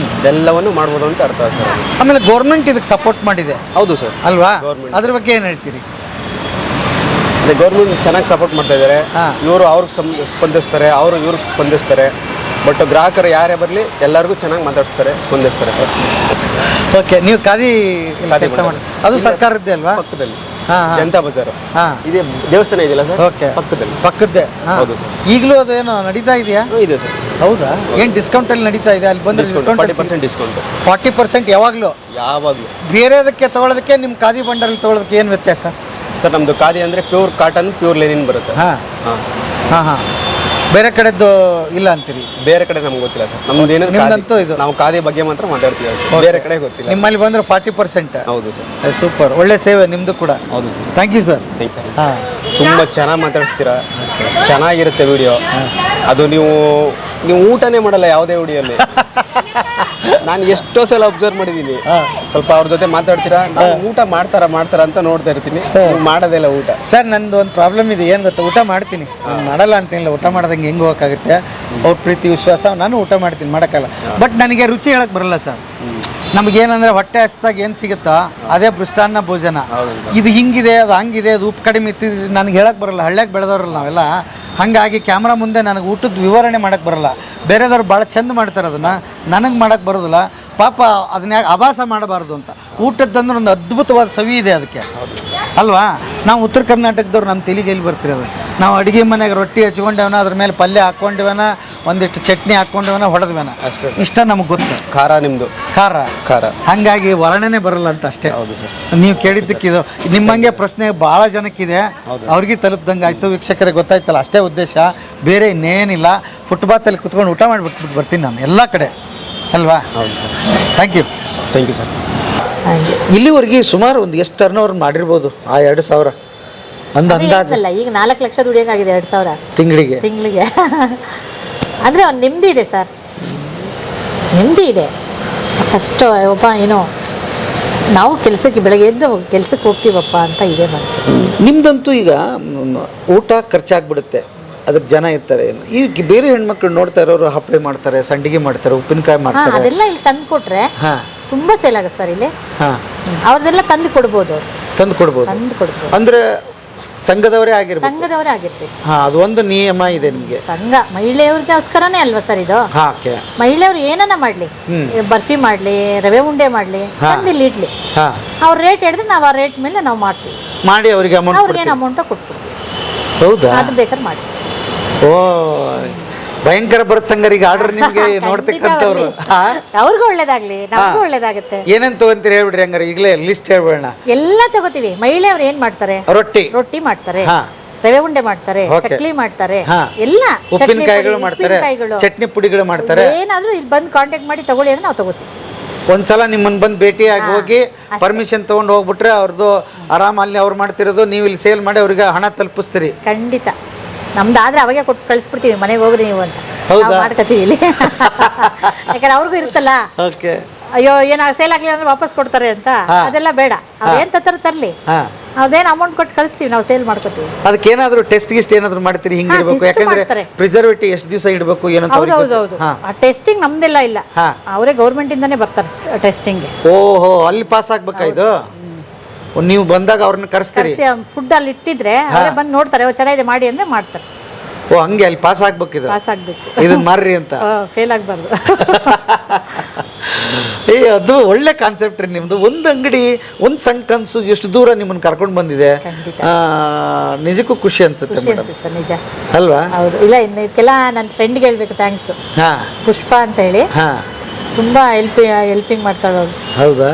ಎಲ್ಲವನ್ನು ಮಾಡ್ಬೋದು ಅಂತ ಅರ್ಥ ಸರ್. ಆಮೇಲೆ ಗೌರ್ಮೆಂಟ್ ಇದಕ್ಕೆ ಸಪೋರ್ಟ್ ಮಾಡಿದೆ. ಹೌದು ಸರ್, ಅಲ್ವಾ? ಗೌರ್ಮೆಂಟ್ ಅದ್ರ ಬಗ್ಗೆ ಏನು ಹೇಳ್ತೀರಿ? ಅದೇ ಗೌರ್ಮೆಂಟ್ ಚೆನ್ನಾಗಿ ಸಪೋರ್ಟ್ ಮಾಡ್ತಾ ಇದ್ದಾರೆ. ಇವರು ಅವ್ರಿಗೆ ಸ್ಪಂದಿಸ್ತಾರೆ, ಅವರು ಇವ್ರಿಗೆ ಸ್ಪಂದಿಸ್ತಾರೆ. ಬಟ್ ಗ್ರಾಹಕರು ಯಾರೇ ಬರಲಿ ಎಲ್ಲರಿಗೂ ಚೆನ್ನಾಗಿ ಮಾತಾಡಿಸ್ತಾರೆ, ಸ್ಪಂದಿಸ್ತಾರೆ ಸರ್. ಓಕೆ, ನೀವು ಖಾದಿ ಕೆಲಸ ಮಾಡಿ, ಅದು ಸರ್ಕಾರದ್ದೇ ಅಲ್ವಾ? ಪಕ್ಕದಲ್ಲಿ ಹಾಂ, ಜನತಾ ಬಜಾರು. ಹಾಂ, ಇದೇ ದೇವಸ್ಥಾನ ಇದೆಯಲ್ಲ ಸರ್, ಓಕೆ, ಪಕ್ಕದ್ದೇ. ಹೌದು ಸರ್. ಈಗಲೂ ಅದೇನೋ ನಡೀತಾ ಇದೆಯಾ? ಇದೆ ಸರ್. ಹೌದಾ? ಏನು ಡಿಸ್ಕೌಂಟಲ್ಲಿ ನಡೀತಾ ಇದೆ? ಅಲ್ಲಿ ಬಂದು 40% ಡಿಸ್ಕೌಂಟ್. 40% ಯಾವಾಗಲೂ? ಯಾವಾಗಲೂ. ಬೇರೆದಕ್ಕೆ ತೊಗೊಳೋದಕ್ಕೆ ನಿಮ್ಮ ಖಾದಿ ಬಂಡಲ್ ತೊಗೊಳೋದಕ್ಕೆ ಏನು ವ್ಯತ್ಯಾಸ ಸರ್? ನಮ್ಮದು ಖಾದಿ ಅಂದರೆ ಪ್ಯೂರ್ ಕಾಟನ್, ಪ್ಯೂರ್ ಲೆನಿನ್ ಬರುತ್ತೆ. ಹಾಂ ಹಾಂ ಹಾಂ ಹಾಂ. ಬೇರೆ ಕಡೆದ್ದು ಇಲ್ಲ ಅಂತೀರಿ? ಬೇರೆ ಕಡೆ ನಮ್ಗೆ ಗೊತ್ತಿಲ್ಲ ಸರ್. ನಮ್ದು ಏನೇನು ನಿಮ್ಮದಂತೂ ಇದು ನಾವು ಖಾದಿ ಬಗ್ಗೆ ಮಾತ್ರ ಮಾತಾಡ್ತೀವಿ ಅಷ್ಟೇ, ಬೇರೆ ಕಡೆ ಗೊತ್ತಿಲ್ಲ. ನಿಮ್ಮಲ್ಲಿ ಬಂದರೆ 40%? ಹೌದು ಸರ್. ಸೂಪರ್, ಒಳ್ಳೆ ಸೇವೆ ನಿಮ್ಮದು ಕೂಡ. ಹೌದು sir. Thank you sir. Thanks sir. ಹಾಂ, ತುಂಬ ಚೆನ್ನಾಗಿ ಮಾತಾಡಿಸ್ತೀರಾ, ಚೆನ್ನಾಗಿರುತ್ತೆ ವಿಡಿಯೋ. ಅದು ನೀವು ಊಟನೇ ಮಾಡಲ್ಲ ಯಾವುದೇ ವಿಡಿಯೋಲ್ಲಿ. ನಾನು ಎಷ್ಟೋ ಸಲ ಅಬ್ಸರ್ವ್ ಮಾಡಿದ್ದೀನಿ. ಸ್ವಲ್ಪ ಅವ್ರ ಜೊತೆ ಮಾತಾಡ್ತೀರಾ, ನಾನು ಊಟ ಮಾಡ್ತಾರ ಅಂತ ನೋಡ್ತಾ ಇರ್ತೀನಿ, ನೀವು ಮಾಡೋದಿಲ್ಲ ಊಟ. ಸರ್, ನಂದು ಒಂದು ಪ್ರಾಬ್ಲಮ್ ಇದೆ. ಏನು ಗೊತ್ತಾ? ಊಟ ಮಾಡ್ತೀನಿ, ನಾನು ಮಾಡಲ್ಲ ಅಂತೇನಿಲ್ಲ. ಊಟ ಮಾಡ್ದಂಗೆ ಹೆಂಗೆ ಹೋಗೋಕ್ಕಾಗುತ್ತೆ? ಅವ್ರ ಪ್ರೀತಿ ವಿಶ್ವಾಸ, ನಾನು ಊಟ ಮಾಡ್ತೀನಿ, ಮಾಡೋಕ್ಕಲ್ಲ. ಬಟ್ ನನಗೆ ರುಚಿ ಹೇಳಕ್ಕೆ ಬರಲ್ಲ ಸರ್. ನಮಗೇನಂದರೆ ಹೊಟ್ಟೆ ಹಸ್ದಾಗ ಏನು ಸಿಗುತ್ತೋ ಅದೇ ಮೃಷ್ಟಾನ್ನ ಭೋಜನ. ಇದು ಹಿಂಗಿದೆ, ಅದು ಹಂಗಿದೆ, ಅದು ಉಪ್ಪು ಕಡಿಮೆ ಇತ್ತು, ನನಗೆ ಹೇಳಕ್ಕೆ ಬರಲ್ಲ. ಹಳ್ಳಿಯಾಗ ಬೆಳೆದವ್ರಲ್ಲ ನಾವೆಲ್ಲ. ಹಾಗಾಗಿ ಕ್ಯಾಮ್ರಾ ಮುಂದೆ ನನಗೆ ಊಟದ ವಿವರಣೆ ಮಾಡೋಕ್ಕೆ ಬರಲ್ಲ. ಬೇರೆದವ್ರು ಭಾಳ ಚೆಂದ ಮಾಡ್ತಾರೆ ಅದನ್ನು, ನನಗೆ ಮಾಡೋಕ್ಕೆ ಬರೋದಿಲ್ಲ. ಪಾಪ ಅದನ್ನ ಯಾಕೆ ಆಭಾಸ ಮಾಡಬಾರ್ದು ಅಂತ. ಊಟದ್ದಂದ್ರೆ ಒಂದು ಅದ್ಭುತವಾದ ಸವಿ ಇದೆ ಅದಕ್ಕೆ, ಅಲ್ವಾ? ನಾವು ಉತ್ತರ ಕರ್ನಾಟಕದವ್ರು ನಮ್ಮ ತೆಲಿಗೆ ಎಲ್ಲಿ ಬರ್ತೀರಿ? ಅದು ನಾವು ಅಡುಗೆ ಮನೆಗೆ ರೊಟ್ಟಿ ಹಚ್ಕೊಂಡೇವನ, ಅದ್ರ ಮೇಲೆ ಪಲ್ಯ ಹಾಕ್ಕೊಂಡಿವನ, ಒಂದಿಷ್ಟು ಚಟ್ನಿ ಹಾಕ್ಕೊಂಡಿವನ, ಹೊಡೆದ್ವೇನ, ಅಷ್ಟೇ. ಇಷ್ಟ ನಮಗೆ ಗೊತ್ತು. ಖಾರ ನಿಮ್ಮದು ಖಾರ, ಹಾಗಾಗಿ ವರ್ಣನೆ ಬರಲ್ಲ ಅಂತ ಅಷ್ಟೇ. ಹೌದು ಸರ್. ನೀವು ಕೇಳಿದ್ದಕ್ಕಿದು ನಿಮ್ಮಂಗೆ ಪ್ರಶ್ನೆ ಭಾಳ ಜನಕ್ಕಿದೆ, ಅವ್ರಿಗೆ ತಲುಪ್ದಂಗೆ ಆಯಿತು. ವೀಕ್ಷಕರಿಗೆ ಗೊತ್ತಾಯ್ತಲ್ಲ, ಅಷ್ಟೇ ಉದ್ದೇಶ, ಬೇರೆ ಇನ್ನೇನಿಲ್ಲ. ಫುಟ್ಪಾತಲ್ಲಿ ಕುತ್ಕೊಂಡು ಊಟ ಮಾಡಿಬಿಟ್ಬಿಟ್ಟು ಬರ್ತೀನಿ ನಾನು ಎಲ್ಲ ಕಡೆ, ಅಲ್ವಾ? ಹೌದು ಸರ್. Thank you sir. ಇಲ್ಲಿವರೆಗೆ ಸುಮಾರು ಒಂದು ಎಷ್ಟು ಟರ್ನ್ ಓವರ್ ಮಾಡಿರ್ಬೋದು ಆ 2,000 ಒಂದು ಅಂದಾಜು? ಈಗ 4 ಲಕ್ಷ ದುಡಿಯೋಂಗಾಗಿದೆ 2,000 ತಿಂಗಳಿಗೆ. ಅಂದರೆ ಒಂದು ನೆಮ್ಮದಿ ಇದೆ ಸರ್, ನೆಮ್ಮದಿ ಇದೆ. ಫಸ್ಟ್ ಒಬ್ಬ ಏನೋ ನಾವು ಕೆಲಸಕ್ಕೆ ಬೆಳಗ್ಗೆ ಎದ್ದು ಕೆಲಸಕ್ಕೆ ಹೋಗ್ತೀವಪ್ಪ ಅಂತ ಇದೆ ಮನಸ್ಸು. ನಿಮ್ದಂತೂ ಈಗ ಊಟ ಖರ್ಚಾಗ್ಬಿಡುತ್ತೆ, ಅದಕ್ಕೆ ಜನ ಇರ್ತಾರೆ. ಈಗ ಬೇರೆ ಹೆಣ್ಮಕ್ಳು ನೋಡ್ತಾ ಇರೋರು ಹಪ್ಪಳೆ ಮಾಡ್ತಾರೆ, ಸಂಡಿಗೆ ಮಾಡ್ತಾರೆ, ಉಪ್ಪಿನಕಾಯಿ ಮಾಡ್ತಾರೆ. ಅದೆಲ್ಲ ಇಲ್ಲಿ ತಂದು ಕೊಟ್ರೆ ತುಂಬ ಸೇಲ್ ಆಗುತ್ತೆ ಸರ್. ಇಲ್ಲಿ ಅವ್ರದ್ದೆಲ್ಲ ತಂದು ಕೊಡ್ಬೋದು, ತಂದು ಕೊಡ್ಬೋದು. ಅಂದ್ರೆ ಸಂಘದವರೇ ಆಗಿರ್ಬೇಕು. ಸಂಘದವರೇ ಆಗಿರ್ಬೇಕು. ಅದು ಒಂದು ನಿಯಮ ಇದೆ ನಿಮಗೆ. ಸಂಘ ಮಹಿಳೆಯವ್ರಿಗೋಸ್ಕರನೇ ಅಲ್ವಾ ಸರ್ ಇದು? ಮಹಿಳೆಯವ್ರು ಏನನ್ನ ಮಾಡ್ಲಿ, ಬರ್ಫಿ ಮಾಡ್ಲಿ, ರವೆ ಉಂಡೆ ಮಾಡ್ಲಿ, ತಂದು ಇಲ್ಲಿ ಇಡ್ಲಿ, ಅವ್ರ ರೇಟ್ ಹೇಳಿದ್ರೆ ನಾವು ಆ ರೇಟ್ ಮೇಲೆ ನಾವು ಮಾಡ್ತೀವಿ. ಮಾಡಿ ಅವ್ರಿಗೆ ಅವ್ರಿಗೇನು ಅಮೌಂಟ್ ಕೊಟ್ಬಿಡ್ತೀವಿ. ಹೌದಾ? ಅದು ಬೇಕಾದ್ರೆ ಮಾಡ್ತೀವಿ. ಓ, ಭಯಂಕರ ಬರುತ್ತಂಗಾರ ಈಗ ಆರ್ಡರ್ ನಿಮಗೆ ನೋಡ್ತಕ್ಕಂಥವ್ರು. ಅವ್ರಿಗೂ ಒಳ್ಳೇದಾಗ್ಲಿ, ನಮಗೂ ಒಳ್ಳೇದಾಗುತ್ತೆ. ಏನೇನ್ ತಗೊಂತೀರಿ ಹೇಳ್ಬಿಡ್ರಿ ಹಂಗಾರೆ, ಈಗಲೇ ಲಿಸ್ಟ್ ಹೇಳ್ಬೇಡ. ಎಲ್ಲ ತಗೋತೀವಿ. ಮಹಿಳೆಯವ್ರು ಏನ್ ಮಾಡ್ತಾರೆ? ರೊಟ್ಟಿ ಮಾಡ್ತಾರೆ, ರವೆ ಉಂಡೆ ಮಾಡ್ತಾರೆ, ಚಕ್ಲಿ ಮಾಡ್ತಾರೆ, ಎಲ್ಲ ಉಪ್ಪಿನಕಾಯಿಗಳು ಮಾಡ್ತಾರೆ, ಚಟ್ನಿ ಪುಡಿಗಳು ಮಾಡ್ತಾರೆ. ಏನಾದ್ರೂ ಇಲ್ಲಿ ಬಂದು ಕಾಂಟ್ಯಾಕ್ಟ್ ಮಾಡಿ ತಗೊಳ್ಳಿ ಅಂದ್ರೆ ನಾವು ತಗೋತೀವಿ. ಒಂದ್ಸಲ ನಿಮ್ಮನ್ನ ಬಂದು ಭೇಟಿಯಾಗಿ ಹೋಗಿ ಪರ್ಮಿಷನ್ ತಗೊಂಡು ಹೋಗ್ಬಿಟ್ರೆ ಅವ್ರದ್ದು ಆರಾಮ ಅಲ್ಲಿ ಅವ್ರು ಮಾಡ್ತಿರೋದು, ನೀವು ಇಲ್ಲಿ ಸೇಲ್ ಮಾಡಿ ಅವ್ರಿಗೆ ಹಣ ತಲುಪಿಸ್ತೀರಿ. ಖಂಡಿತ. ನಮ್ದಾದ್ರೆ ಅವಾಗೆ ಕೊಟ್ಟು ಕಳಿಸ್ಬಿಡ್ತೀವಿ, ಮನೆಗೆ ಹೋಗ್ರಿ ನೀವು ಅಂತ ಮಾಡ್ಕೋತೀವಿ ಇಲ್ಲಿ. ಯಾಕಂದ್ರೆ ಅವ್ರಿಗೂ ಇರುತ್ತಲ್ಲ, ಅಯ್ಯೋ ಏನ ಸೇಲ್ ಆಗ್ಲಿ ಅಂದ್ರೆ ವಾಪಸ್ ಕೊಡ್ತಾರೆ ಅಂತ. ಅದೆಲ್ಲ ಬೇಡ, ಅವ್ರು ಏನ್ ತರ್ತಾರೆ ತರ್ಲಿ, ಅದೇನು ಅಮೌಂಟ್ ಕೊಟ್ಟು ಕಳಿಸ್ತೀವಿ, ನಾವು ಸೇಲ್ ಮಾಡ್ಕೋತೀವಿ. ಅದಕ್ಕೇನಾದ್ರೂ ಟೆಸ್ಟ್ ಗಿಸ್ಟ್ ಏನಾದ್ರು ಮಾಡ್ತೀರಿ ಹಿಂಗಿರ್ಬೇಕು? test ಯಾಕಂದ್ರೆ ಮಾಡ್ತಾರೆ. ಪ್ರಿಸರ್ವೇಟಿವ್ ಎಷ್ಟು ದಿವಸ ಇಡಬೇಕು ಏನಂತ ಹೌದು ಹೌದು ಹೌದು. ಆ ಟೆಸ್ಟಿಂಗ್ ನಮ್ದೆಲ್ಲ ಇಲ್ಲ, ಅವರೇ ಗೌರ್ಮೆಂಟ್ ಇಂದಾನೆ ಬರ್ತಾರೆ ಟೆಸ್ಟಿಂಗ್ಗೆ. ಓಹೋ, ಅಲ್ಲಿ ಪಾಸ್ ಆಗ್ಬೇಕಾ ಇದು? ನೀವು ಬಂದಾಗ ಅವ್ರನ್ನ ಕರೆಸ್ತೀರಿ? ಫುಡ್ ಅಲ್ಲಿ ಇಟ್ಟಿದ್ರೆ ಅವರೇ ಬಂದು ನೋಡ್ತಾರೆ, ಚೆನ್ನಾಗಿದೆ ಮಾಡಿ ಅಂದ್ರೆ ಮಾಡ್ತಾರೆ. ಓ ಹಂಗೆ, ಅಲ್ಲಿ ಪಾಸ್ ಆಗ್ಬೇಕು, ಇದು ಪಾಸ್ ಆಗ್ಬೇಕು, ಇದನ್ನ ಮಾರ್ರಿ ಅಂತ. ಫೇಲ್ ಆಗಬಾರ್ದು. ಅದು ಒಳ್ಳೆ ಕಾನ್ಸೆಪ್ಟ್ ರೀ ನಿಮ್ದು. ಒಂದು ಅಂಗಡಿ, ಒಂದು ಸಣ್ಣ ಕನಸು ಎಷ್ಟು ದೂರ ನಿಮ್ಮನ್ನ ಕರ್ಕೊಂಡು ಬಂದಿದೆ. ನಿಜಕ್ಕೂ ಖುಷಿ ಅನ್ಸುತ್ತೆ ಮೇಡಮ್, ನಿಜ ಅಲ್ವಾ? ಹೌದು. ಇಲ್ಲ ಇನ್ನು ಇದಕ್ಕೆಲ್ಲ ನನ್ನ ಫ್ರೆಂಡ್ಗೆ ಹೇಳ್ಬೇಕು ಥ್ಯಾಂಕ್ಸ್. ಪುಷ್ಪ ಅಂತ ಹೇಳಿ ತುಂಬಾ ಹೆಲ್ಪಿಂಗ್ ಮಾಡ್ತಾಳೆ ಅವಳು. ಹೌದಾ?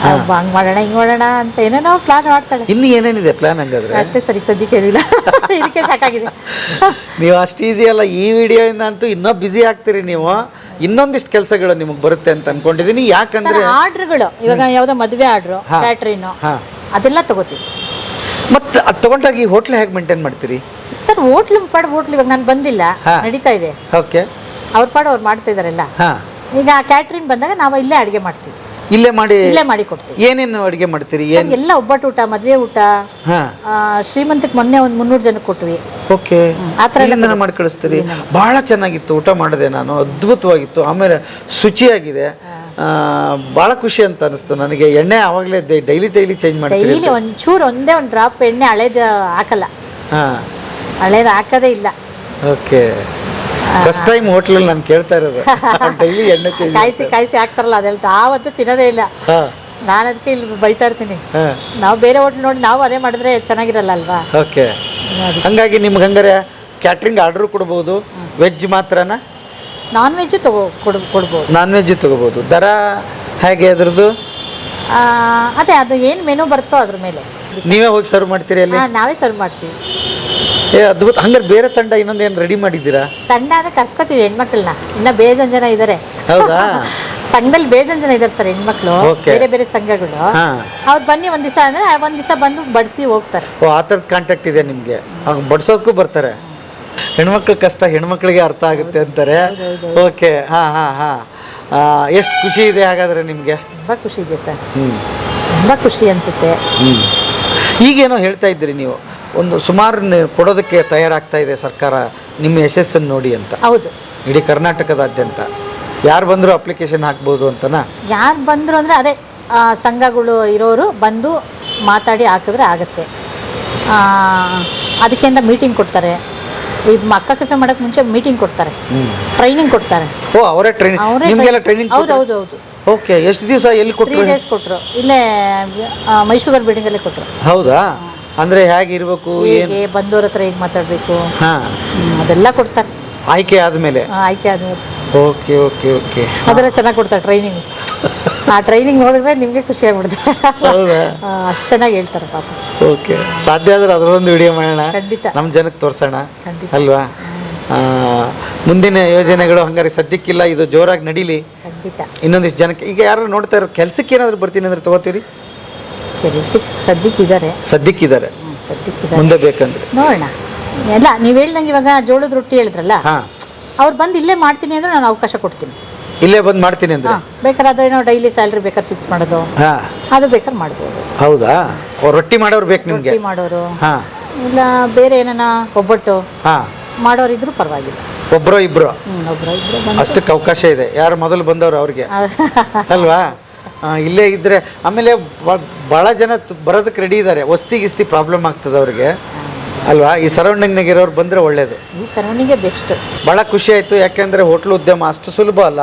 ಹಂಗ್ ಮಾಡೋಣ ಹಿಂಗ್ ಮಾಡೋಣ ಅಂತ ಏನೇನೋ ಪ್ಲಾನ್ ಮಾಡ್ತಾಳೆ. ಇನ್ನು ಏನೇನಿದೆ ಪ್ಲಾನ್ ಹಂಗಾದ್ರೆ? ಅಷ್ಟೇ ಸರಿ, ಸದ್ಯಕ್ಕೆ ಹೇಳಿಲ್ಲ. ಇದಕ್ಕೆ ಸಾಕಾಗಿದೆ. ನೀವು ಅಷ್ಟು ಈಸಿ ಅಲ್ಲ, ಈ ವಿಡಿಯೋಯಿಂದ ಅಂತೂ ಇನ್ನೂ ಬ್ಯುಸಿ ಆಗ್ತೀರಿ ನೀವು. ಇನ್ನೊಂದಿಷ್ಟು ಕೆಲಸಗಳು ನಿಮಗೆ ಬರುತ್ತೆ ಅಂತ ಅನ್ಕೊಂಡಿದೀನಿ. ಯಾಕಂದ್ರೆ ಆರ್ಡ್ರ್ಗಳು ಇವಾಗ ಯಾವ್ದೋ ಮದುವೆ ಆರ್ಡ್ರು, ಕ್ಯಾಟ್ರಿನ್ ಅದೆಲ್ಲ ತಗೋತೀವಿ. ಮತ್ತೆ ಅದು ತಗೊಂಡಾಗ ಈ ಹೋಟ್ಲ್ ಹೇಗೆ ಮೇಂಟೈನ್ ಮಾಡ್ತೀರಿ ಸರ್? ಹೋಟ್ಲ್ ಇವಾಗ ನಾನು ಬಂದಿಲ್ಲ, ನಡೀತಾ ಇದೆ. ಓಕೆ, ಅವ್ರ ಪಾಡು ಅವ್ರು ಮಾಡ್ತಾ ಇದಾರಲ್ಲ. ಈಗ ಕ್ಯಾಟ್ರಿನ್ ಬಂದಾಗ ನಾವು ಇಲ್ಲೇ ಅಡುಗೆ ಮಾಡ್ತೀವಿ, ಇಲ್ಲೇ ಮಾಡಿ ಕೊಡ್ತೀವಿ. ಏನೇನು ಅಡುಗೆ ಮಾಡ್ತೀರಿ? ಎಲ್ಲ ಒಬ್ಬಟ್ಟು ಊಟ, ಮದುವೆ ಊಟ, ಶ್ರೀಮಂತಕ್ಕೆ ಮೊನ್ನೆ ಒಂದು 300 ಜನಕ್ಕೆ ಕೊಟ್ವಿ. ಓಕೆ, ಆ ಥರ ಎಲ್ಲ ಮಾಡಿ ಕಳಿಸ್ತೀರಿ. ಬಹಳ ಚೆನ್ನಾಗಿತ್ತು, ಊಟ ಮಾಡಿದೆ ನಾನು, ಅದ್ಭುತವಾಗಿತ್ತು. ಆಮೇಲೆ ಶುಚಿಯಾಗಿದೆ, ಭಾಳ ಖುಷಿ ಅಂತ ಅನಿಸ್ತು ನನಗೆ. ಎಣ್ಣೆ ಆವಾಗಲೇ ಡೈಲಿ ಚೇಂಜ್ ಮಾಡ್ತೀವಿ. ಡೈಲಿ ಒಂಚೂರು ಒಂದೇ ಒಂದು ಡ್ರಾಪ್ ಎಣ್ಣೆ ಹಳೇದು ಹಾಕಲ್ಲ, ಹಳೇದು ಹಾಕೋದೇ ಇಲ್ಲ. ಓಕೆ, ಫಸ್ಟ್ ಟೈಮ್ ಹೋಟ್ಲಲ್ಲಿ ನಾನು ಕೇಳ್ತಾ ಇರೋದು ಡೈಲಿ ಎಣ್ಣೆ ಚೇಂಜ್ ಕಾಯಿಸಿ ಹಾಕ್ತಾರಲ್ಲ, ಅದೆಲ್ಲ ನಾವಂತೂ ತಿನ್ನೋದೇ ಇಲ್ಲ. ನಾನು ಅದಕ್ಕೆ ಇಲ್ಲಿ ಬೈತಾ ಇರ್ತೀನಿ, ನಾವು ಬೇರೆ ಹೋಟ್ಲ್ ನೋಡಿ ನಾವು ಅದೇ ಮಾಡಿದ್ರೆ ಚೆನ್ನಾಗಿರಲ್ಲ ಅಲ್ವಾ? ಓಕೆ, ಹಂಗಾಗಿ ನಿಮ್ಗೆ ಹಂಗಾರೆ ಕ್ಯಾಟ್ರಿಂಗ್ ಆರ್ಡರ್ ಕೊಡ್ಬೋದು. ವೆಜ್ ಮಾತ್ರನಾ? ನಾನ್ ವೆಜ್ ಕೊಡ್ಬೋದು. ನಾನ್ ವೆಜ್ ತಗೋಬೋದು. ದರ ಹೇಗೆ ಅದ್ರದ್ದು? ಅದೇ ಅದು ಏನು ಮೆನು ಬರುತ್ತೋ ಅದ್ರ ಮೇಲೆ ನೀವೇ ಹೋಗಿ ಸರ್ವ್ ಮಾಡ್ತೀರಿ ಅಲ್ಲಿ? ನಾವೇ ಸರ್ವ್ ಮಾಡ್ತೀವಿ. ಅದ್ಭುತ. ಹಂಗಾರೆ ಬೇರೆ ತಂಡ ಇನ್ನೊಂದೇನು ರೆಡಿ ಮಾಡಿದ್ದೀರಾ? ತಂಡ ಅಂದ್ರೆ ಕರ್ಸ್ಕೊತೀವಿ ಹೆಣ್ಮಕ್ಳನ್ನ, ಇನ್ನ ಬೇಜನ್ ಜನ ಇದ್ದಾರೆ. ಹೌದಾ? ಸಂಘದಲ್ಲಿ ಬೇಜನ್ ಜನ ಇದ್ದಾರೆ ಸರ್ ಹೆಣ್ಮಕ್ಳು, ಬೇರೆ ಬೇರೆ ಸಂಘಗಳು. ಅವ್ರು ಬನ್ನಿ ಒಂದ್ ದಿವಸ ಅಂದ್ರೆ ಒಂದ್ ದಿವಸ ಬಂದು ಬಡಿಸಿ ಹೋಗ್ತಾರೆ. ಓ, ಆ ಥರದ ಕಾಂಟ್ಯಾಕ್ಟ್ ಇದೆ ನಿಮಗೆ? ಬಡ್ಸೋದಕ್ಕೂ ಬರ್ತಾರೆ. ಹೆಣ್ಮಕ್ಳ ಕಷ್ಟ ಹೆಣ್ಮಕ್ಳಿಗೆ ಅರ್ಥ ಆಗುತ್ತೆ ಅಂತಾರೆ. ಓಕೆ, ಎಷ್ಟು ಖುಷಿ ಇದೆ ಹಾಗಾದ್ರೆ ನಿಮಗೆ? ತುಂಬಾ ಖುಷಿ ಇದೆ ಸರ್, ತುಂಬಾ ಖುಷಿ ಅನ್ಸುತ್ತೆ. ಈಗೇನೋ ಹೇಳ್ತಾ ಇದ್ದೀರಿ ನೀವು, ಒಂದು ಸುಮಾರು ಕೊಡೋದಕ್ಕೆ ತಯಾರಾಗ್ತಾ ಇದೆ ಸರ್ಕಾರ ನಿಮ್ಮ ಯಶಸ್ಸನ್ನು ನೋಡಿ ಅಂತ. ಹೌದು, ಇಡೀ ಕರ್ನಾಟಕದಾದ್ಯಂತ ಯಾರು ಬಂದರೂ ಅಪ್ಲಿಕೇಶನ್ ಹಾಕ್ಬೋದು ಅಂತನಾ? ಯಾರು ಬಂದರು ಅಂದರೆ ಅದೇ ಸಂಘಗಳು ಇರೋರು ಬಂದು ಮಾತಾಡಿ ಹಾಕಿದ್ರೆ ಆಗುತ್ತೆ. ಅದಕ್ಕಿಂತ ಮೀಟಿಂಗ್ ಕೊಡ್ತಾರೆ. ಇದು ಅಕ್ಕ ಕೆಫೆ ಮಾಡೋಕ್ಕೆ ಮುಂಚೆ ಮೀಟಿಂಗ್ ಕೊಡ್ತಾರೆ, ಟ್ರೈನಿಂಗ್ ಕೊಡ್ತಾರೆ. ಓ, ಅವರೇ ಟ್ರೈನಿಂಗ್? ಹೌದು. ಓಕೆ, ಎಷ್ಟು ದಿವಸ ಎಲ್ಲಿ ಕೊಟ್ಟರು? 3 days ಕೊಟ್ಟರು, ಇಲ್ಲೇ ಮೈಸೂಗರ್ ಬಿಲ್ಡಿಂಗಲ್ಲೇ ಕೊಟ್ಟರು. ಹೌದಾ? ಅಂದರೆ ಹೇಗಿರ್ಬೇಕು, ಹೇಗೆ ಬಂದವ್ರ ಹತ್ರ ಹೇಗೆ ಮಾತಾಡಬೇಕು, ಅದೆಲ್ಲ ಕೊಡ್ತಾರೆ. ಆಯ್ಕೆ ಆದಮೇಲೆ? ಓಕೆ, ಅದೆಲ್ಲ ಚೆನ್ನಾಗಿ ಕೊಡ್ತಾರೆ ಟ್ರೈನಿಂಗ್. ಆ ಟ್ರೈನಿಂಗ್ ನೋಡಿದ್ರೆ ನಿಮಗೆ ಖುಷಿ ಆಗ್ಬಿಡುತ್ತೆ, ಅಷ್ಟು ಚೆನ್ನಾಗಿ ಹೇಳ್ತಾರೆ ಪಾಪ. ಓಕೆ, ಸಾಧ್ಯ ಆದ್ರೆ ಅದರೊಂದು ವಿಡಿಯೋ ಮಾಡೋಣ, ಖಂಡಿತ ನಮ್ಮ ಜನಕ್ಕೆ ತೋರಿಸೋಣ ಅಲ್ವಾ? ಮುಂದಿನ ಯೋಜನೆಗಳು ಹಂಗಾರೆ ಸದ್ಯಕ್ಕಿಲ್ಲ, ಇದು ಜೋರಾಗಿ ನಡೀಲಿ ಖಂಡಿತ. ಇನ್ನೊಂದಿಷ್ಟು ಜನಕ್ಕೆ ಈಗ ಯಾರು ನೋಡ್ತಾ ಇರೋ ಕೆಲಸಕ್ಕೆ ಏನಾದರೂ ಬರ್ತೀನಿ ಅಂದ್ರೆ ತಗೋತೀರಿ? ಸದ್ಯಕ್ಕಿದ್ದಾರೆ, ಮುಂದೆ ಬೇಕಂದ್ರೆ ನೋಡೋಣ. ಎಲ್ಲ ನೀವು ಹೇಳ್ದಂಗೆ ಇವಾಗ ಜೋಳದ ರೊಟ್ಟಿ ಹೇಳಿದ್ರಲ್ಲ, ಅವ್ರು ಬಂದು ಇಲ್ಲೇ ಮಾಡ್ತೀನಿ ಅಂದ್ರೆ ನಾನು ಅವಕಾಶ ಕೊಡ್ತೀನಿ. ಇಲ್ಲೇ ಬಂದು ಮಾಡ್ತೀನಿ ಅಂದ್ರೆ ಬೇಕಾದ್ರೆ ಏನೋ ಡೈಲಿ ಸ್ಯಾಲ್ರಿ ಬೇಕಾದ್ರೆ ಫಿಕ್ಸ್ ಮಾಡೋದು, ಅದು ಬೇಕಾದ್ರೆ ಮಾಡ್ಬೋದು. ಹೌದಾ? ರೊಟ್ಟಿ ಮಾಡೋರು ಬೇಕು ನಿಮಗೆ? ರೊಟ್ಟಿ ಮಾಡೋರು, ಇಲ್ಲ ಬೇರೆ ಏನಾನ ಒಬ್ಬಟ್ಟು ಮಾಡೋರು ಇದ್ರು ಪರವಾಗಿಲ್ಲ. ಒಬ್ಬರೋ ಇಬ್ರು ಅಷ್ಟಕ್ಕೆ ಅವಕಾಶ ಇದೆ. ಯಾರು ಮೊದಲು ಬಂದವರು ಅವ್ರಿಗೆ ಅಲ್ವಾ? ಇಲ್ಲೇ ಇದ್ರೆ ಆಮೇಲೆ ಭಾಳ ಜನ ಬರೋದಕ್ಕೆ ರೆಡಿ ಇದ್ದಾರೆ. ವಸ್ತಿ ಪ್ರಾಬ್ಲಮ್ ಆಗ್ತದೆ ಅವ್ರಿಗೆ ಅಲ್ವಾ? ಈ ಸರೌಂಡಿಂಗ್ನಾಗ ಇರೋರು ಬಂದರೆ ಒಳ್ಳೇದು. ಈ ಸರೌಂಡಿಂಗೇ ಬೆಸ್ಟ್. ಭಾಳ ಖುಷಿ ಆಯಿತು, ಯಾಕೆಂದರೆ ಹೋಟ್ಲ್ ಉದ್ಯಮ ಅಷ್ಟು ಸುಲಭ ಅಲ್ಲ.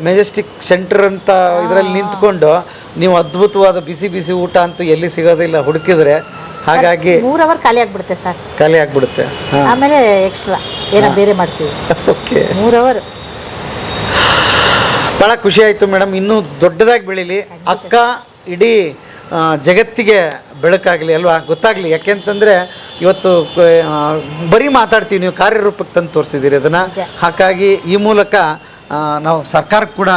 ಮೆಜೆಸ್ಟಿಕ್ ಸೆಂಟರ್ ಅಂತ ಇದರಲ್ಲಿ ನಿಂತ್ಕೊಂಡು ನೀವು ಅದ್ಭುತವಾದ ಬಿಸಿ ಊಟ ಅಂತೂ ಎಲ್ಲಿ ಸಿಗೋದಿಲ್ಲ ಹುಡುಕಿದ್ರೆ. ಹಾಗಾಗಿ 3 hour ಖಾಲಿ ಆಗ್ಬಿಡುತ್ತೆ ಸರ್, ಖಾಲಿ ಆಗ್ಬಿಡುತ್ತೆ. ಆಮೇಲೆ ಎಕ್ಸ್ಟ್ರಾ ಏನೋ ಬೇರೆ ಮಾಡ್ತೀವಿ. Okay, 3 hour. ಭಾಳ ಖುಷಿ ಆಯಿತು ಮೇಡಮ್. ಇನ್ನೂ ದೊಡ್ಡದಾಗಿ ಬೆಳೀಲಿ ಅಕ್ಕ, ಇಡೀ ಜಗತ್ತಿಗೆ ಬೆಳಕಾಗಲಿ ಅಲ್ವಾ, ಗೊತ್ತಾಗಲಿ. ಯಾಕೆಂತಂದರೆ ಇವತ್ತು ಬರೀ ಮಾತಾಡ್ತೀವಿ, ನೀವು ಕಾರ್ಯರೂಪಕ್ಕೆ ತಂದು ತೋರಿಸಿದ್ದೀರಿ ಅದನ್ನು. ಹಾಗಾಗಿ ಈ ಮೂಲಕ ನಾವು ಸರ್ಕಾರಕ್ಕೆ ಕೂಡ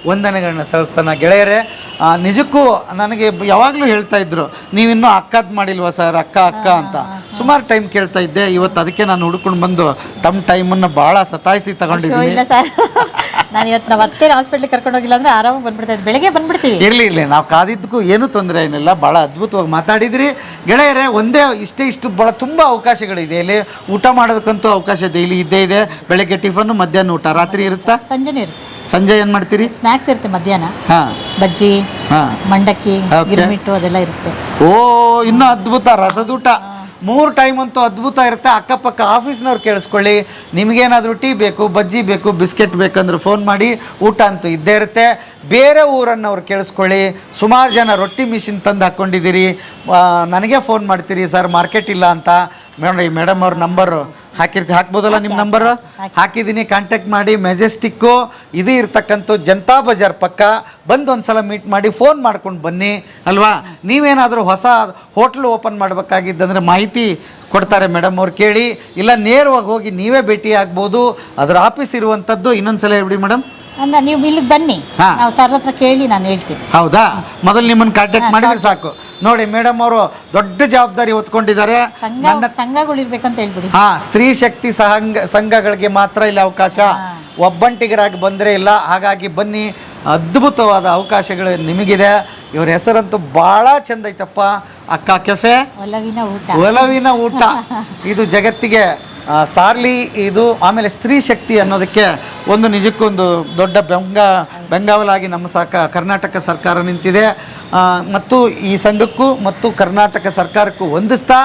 ವಂದನೆಗಳನ್ನ ಸಲ್ಲಿಸೋಣ. ಗೆಳೆಯರೇ, ನಿಜಕ್ಕೂ ನನಗೆ ಯಾವಾಗಲೂ ಹೇಳ್ತಾ ಇದ್ರು, ನೀವಿನ್ನೂ ಅಕ್ಕದ್ದು ಮಾಡಿಲ್ವಾ ಸರ್, ಅಕ್ಕ ಅಂತ ಸುಮಾರು ಟೈಮ್ ಕೇಳ್ತಾ ಇದ್ದೆ. ಇವತ್ತು ಅದಕ್ಕೆ ನಾನು ಹುಡ್ಕೊಂಡು ಬಂದು ತಮ್ಮ ಟೈಮನ್ನು ಭಾಳ ಸತಾಯಿಸಿ ತಗೊಂಡಿದ್ದೀನಿ. ನಾನು ಇವತ್ತು ನಾವು ಅತ್ತೆ ಹಾಸ್ಪಿಟ್ಲಿಗೆ ಕರ್ಕೊಂಡು ಹೋಗಿಲ್ಲ ಅಂದ್ರೆ ಆರಾಮಾಗಿ ಬಂದ್ಬಿಡ್ತಾ ಇದ್ದೆ. ಬೆಳಗ್ಗೆ ಬಂದ್ಬಿಡ್ತೀವಿ. ಇರಲಿ ನಾವು ಕಾದಿದ್ದಕ್ಕೂ ಏನೂ ತೊಂದರೆ ಏನಿಲ್ಲ. ಭಾಳ ಅದ್ಭುತವಾಗಿ ಮಾತಾಡಿದ್ರಿ ಗೆಳೆಯರೇ. ಒಂದೇ ಇಷ್ಟು ಭಾಳ ತುಂಬ ಅವಕಾಶಗಳಿದೆ ಇಲ್ಲಿ. ಊಟ ಮಾಡೋದಕ್ಕಂತೂ ಅವಕಾಶ ಡೈಲಿ ಇದ್ದೇ ಇದೆ. ಬೆಳಗ್ಗೆ ಟಿಫನ್ನು, ಮಧ್ಯಾಹ್ನ ಊಟ, ರಾತ್ರಿ ಇರುತ್ತಾ? ಸಂಜೆನೂ ಇರುತ್ತೆ. ಸಂಜೆ ಏನು ಮಾಡ್ತೀರಿ? ಸ್ನ್ಯಾಕ್ಸ್ ಇರುತ್ತೆ ಮಧ್ಯಾಹ್ನ. ಹಾಂ, ಬಜ್ಜಿ, ಹಾಂ, ಮಂಡಕ್ಕಿ, Okay. ಗಿರ್ಮಿಟ್ಟು ಅದೆಲ್ಲ ಇರುತ್ತೆ. ಓ, ಇನ್ನೂ ಅದ್ಭುತ ರಸದೂಟ. 3 ಟೈಮ್ ಅಂತೂ ಅದ್ಭುತ ಇರುತ್ತೆ. ಅಕ್ಕಪಕ್ಕ ಆಫೀಸ್ನವ್ರು ಕೇಳಿಸ್ಕೊಳ್ಳಿ, ನಿಮಗೇನಾದರೂ ಟೀ ಬೇಕು, ಬಜ್ಜಿ ಬೇಕು, ಬಿಸ್ಕೆಟ್ ಬೇಕಂದ್ರೆ ಫೋನ್ ಮಾಡಿ, ಊಟ ಅಂತೂ ಇದ್ದೇ ಇರುತ್ತೆ. ಬೇರೆ ಊರನ್ನವ್ರು ಕೇಳಿಸ್ಕೊಳ್ಳಿ, ಸುಮಾರು ಜನ ರೊಟ್ಟಿ ಮಿಷಿನ್ ತಂದು ಹಾಕ್ಕೊಂಡಿದ್ದೀರಿ. ನನಗೆ ಫೋನ್ ಮಾಡ್ತೀರಿ ಸರ್ ಮಾರ್ಕೆಟ್ ಇಲ್ಲ ಅಂತ. ನೋಡಿ ಮೇಡಮ್ ಅವ್ರ ನಂಬರು ಹಾಕ್ಬೋದಲ್ಲ? ನಿಮ್ಮ ನಂಬರು ಹಾಕಿದ್ದೀನಿ, ಕಾಂಟ್ಯಾಕ್ಟ್ ಮಾಡಿ. ಮೆಜೆಸ್ಟಿಕ್ಕು ಇದು ಇರ್ತಕ್ಕಂಥ ಜನತಾ ಬಜಾರ್ ಪಕ್ಕ ಬಂದು ಒಂದ್ಸಲ ಮೀಟ್ ಮಾಡಿ, ಫೋನ್ ಮಾಡ್ಕೊಂಡು ಬನ್ನಿ ಅಲ್ವಾ. ನೀವೇನಾದರೂ ಹೊಸ ಹೋಟ್ಲ್ ಓಪನ್ ಮಾಡಬೇಕಾಗಿದ್ದಂದರೆ ಮಾಹಿತಿ ಕೊಡ್ತಾರೆ ಮೇಡಮ್ ಅವ್ರು, ಕೇಳಿ. ಇಲ್ಲ ನೇರವಾಗಿ ಹೋಗಿ ನೀವೇ ಭೇಟಿ ಆಗ್ಬೋದು. ಅದರ ಆಫೀಸ್ ಇರುವಂಥದ್ದು ಇನ್ನೊಂದ್ಸಲ ಹೇಳ್ಬಿಡಿ ಮೇಡಮ್. ನೀವು ಇಲ್ಲಿಗೆ ಬನ್ನಿ, ನಾವು ಸರ್ ಹತ್ರ ಕೇಳಿ ನಾನು ಹೇಳ್ತೀನಿ. ಹೌದಾ? ಮೊದಲು ನಿಮ್ಮನ್ನು ಕಾಂಟ್ಯಾಕ್ಟ್ ಮಾಡಿದ್ರೆ ಸಾಕು. ನೋಡಿ ಮೇಡಮ್ ಅವರು ದೊಡ್ಡ ಜವಾಬ್ದಾರಿ ಹೊತ್ಕೊಂಡಿದ್ದಾರೆ. ಸಂಘಗಳು ಇರ್ಬೇಕಂತ ಹೇಳ್ಬಿಡಿ. ಸ್ತ್ರೀ ಶಕ್ತಿ ಸಂಘಗಳಿಗೆ ಮಾತ್ರ ಇಲ್ಲಿ ಅವಕಾಶ, ಒಬ್ಬಂಟಿಗರಾಗಿ ಬಂದರೆ ಇಲ್ಲ. ಹಾಗಾಗಿ ಬನ್ನಿ, ಅದ್ಭುತವಾದ ಅವಕಾಶಗಳು ನಿಮಗಿದೆ. ಇವ್ರ ಹೆಸರಂತೂ ಭಾಳ ಚಂದ ಐತಪ್ಪ, ಅಕ್ಕ ಕೆಫೆ, ಒಲವಿನ ಊಟ. ಇದು ಜಗತ್ತಿಗೆ ಸಾರ್ಲಿ ಇದು. ಆಮೇಲೆ ಸ್ತ್ರೀ ಶಕ್ತಿ ಅನ್ನೋದಕ್ಕೆ ಒಂದು ನಿಜಕ್ಕೊಂದು ದೊಡ್ಡ ಬೆಂಗಾವಲಾಗಿ ನಮ್ಮ ಕರ್ನಾಟಕ ಸರ್ಕಾರ ನಿಂತಿದೆ. ಮತ್ತು ಈ ಸಂಘಕ್ಕೂ ಮತ್ತು ಕರ್ನಾಟಕ ಸರ್ಕಾರಕ್ಕೂ ಹೊಂದಿಸ್ತಾ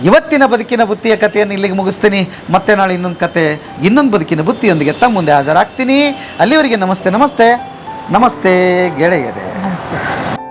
ಇವತ್ತಿನ ಬದುಕಿನ ಬುತ್ತಿಯ ಕಥೆಯನ್ನು ಇಲ್ಲಿಗೆ ಮುಗಿಸ್ತೀನಿ. ಮತ್ತೆ ನಾಳೆ ಇನ್ನೊಂದು ಕತೆ, ಇನ್ನೊಂದು ಬದುಕಿನ ಬುತ್ತಿಯೊಂದಿಗೆ ತಮ್ಮ ಮುಂದೆ ಹಾಜರಾಗ್ತೀನಿ. ಅಲ್ಲಿವರೆಗೆ ನಮಸ್ತೆ ನಮಸ್ತೆ ನಮಸ್ತೆ ಗೆಳೆಯರೇ. ನಮಸ್ತೆ ಸರ್.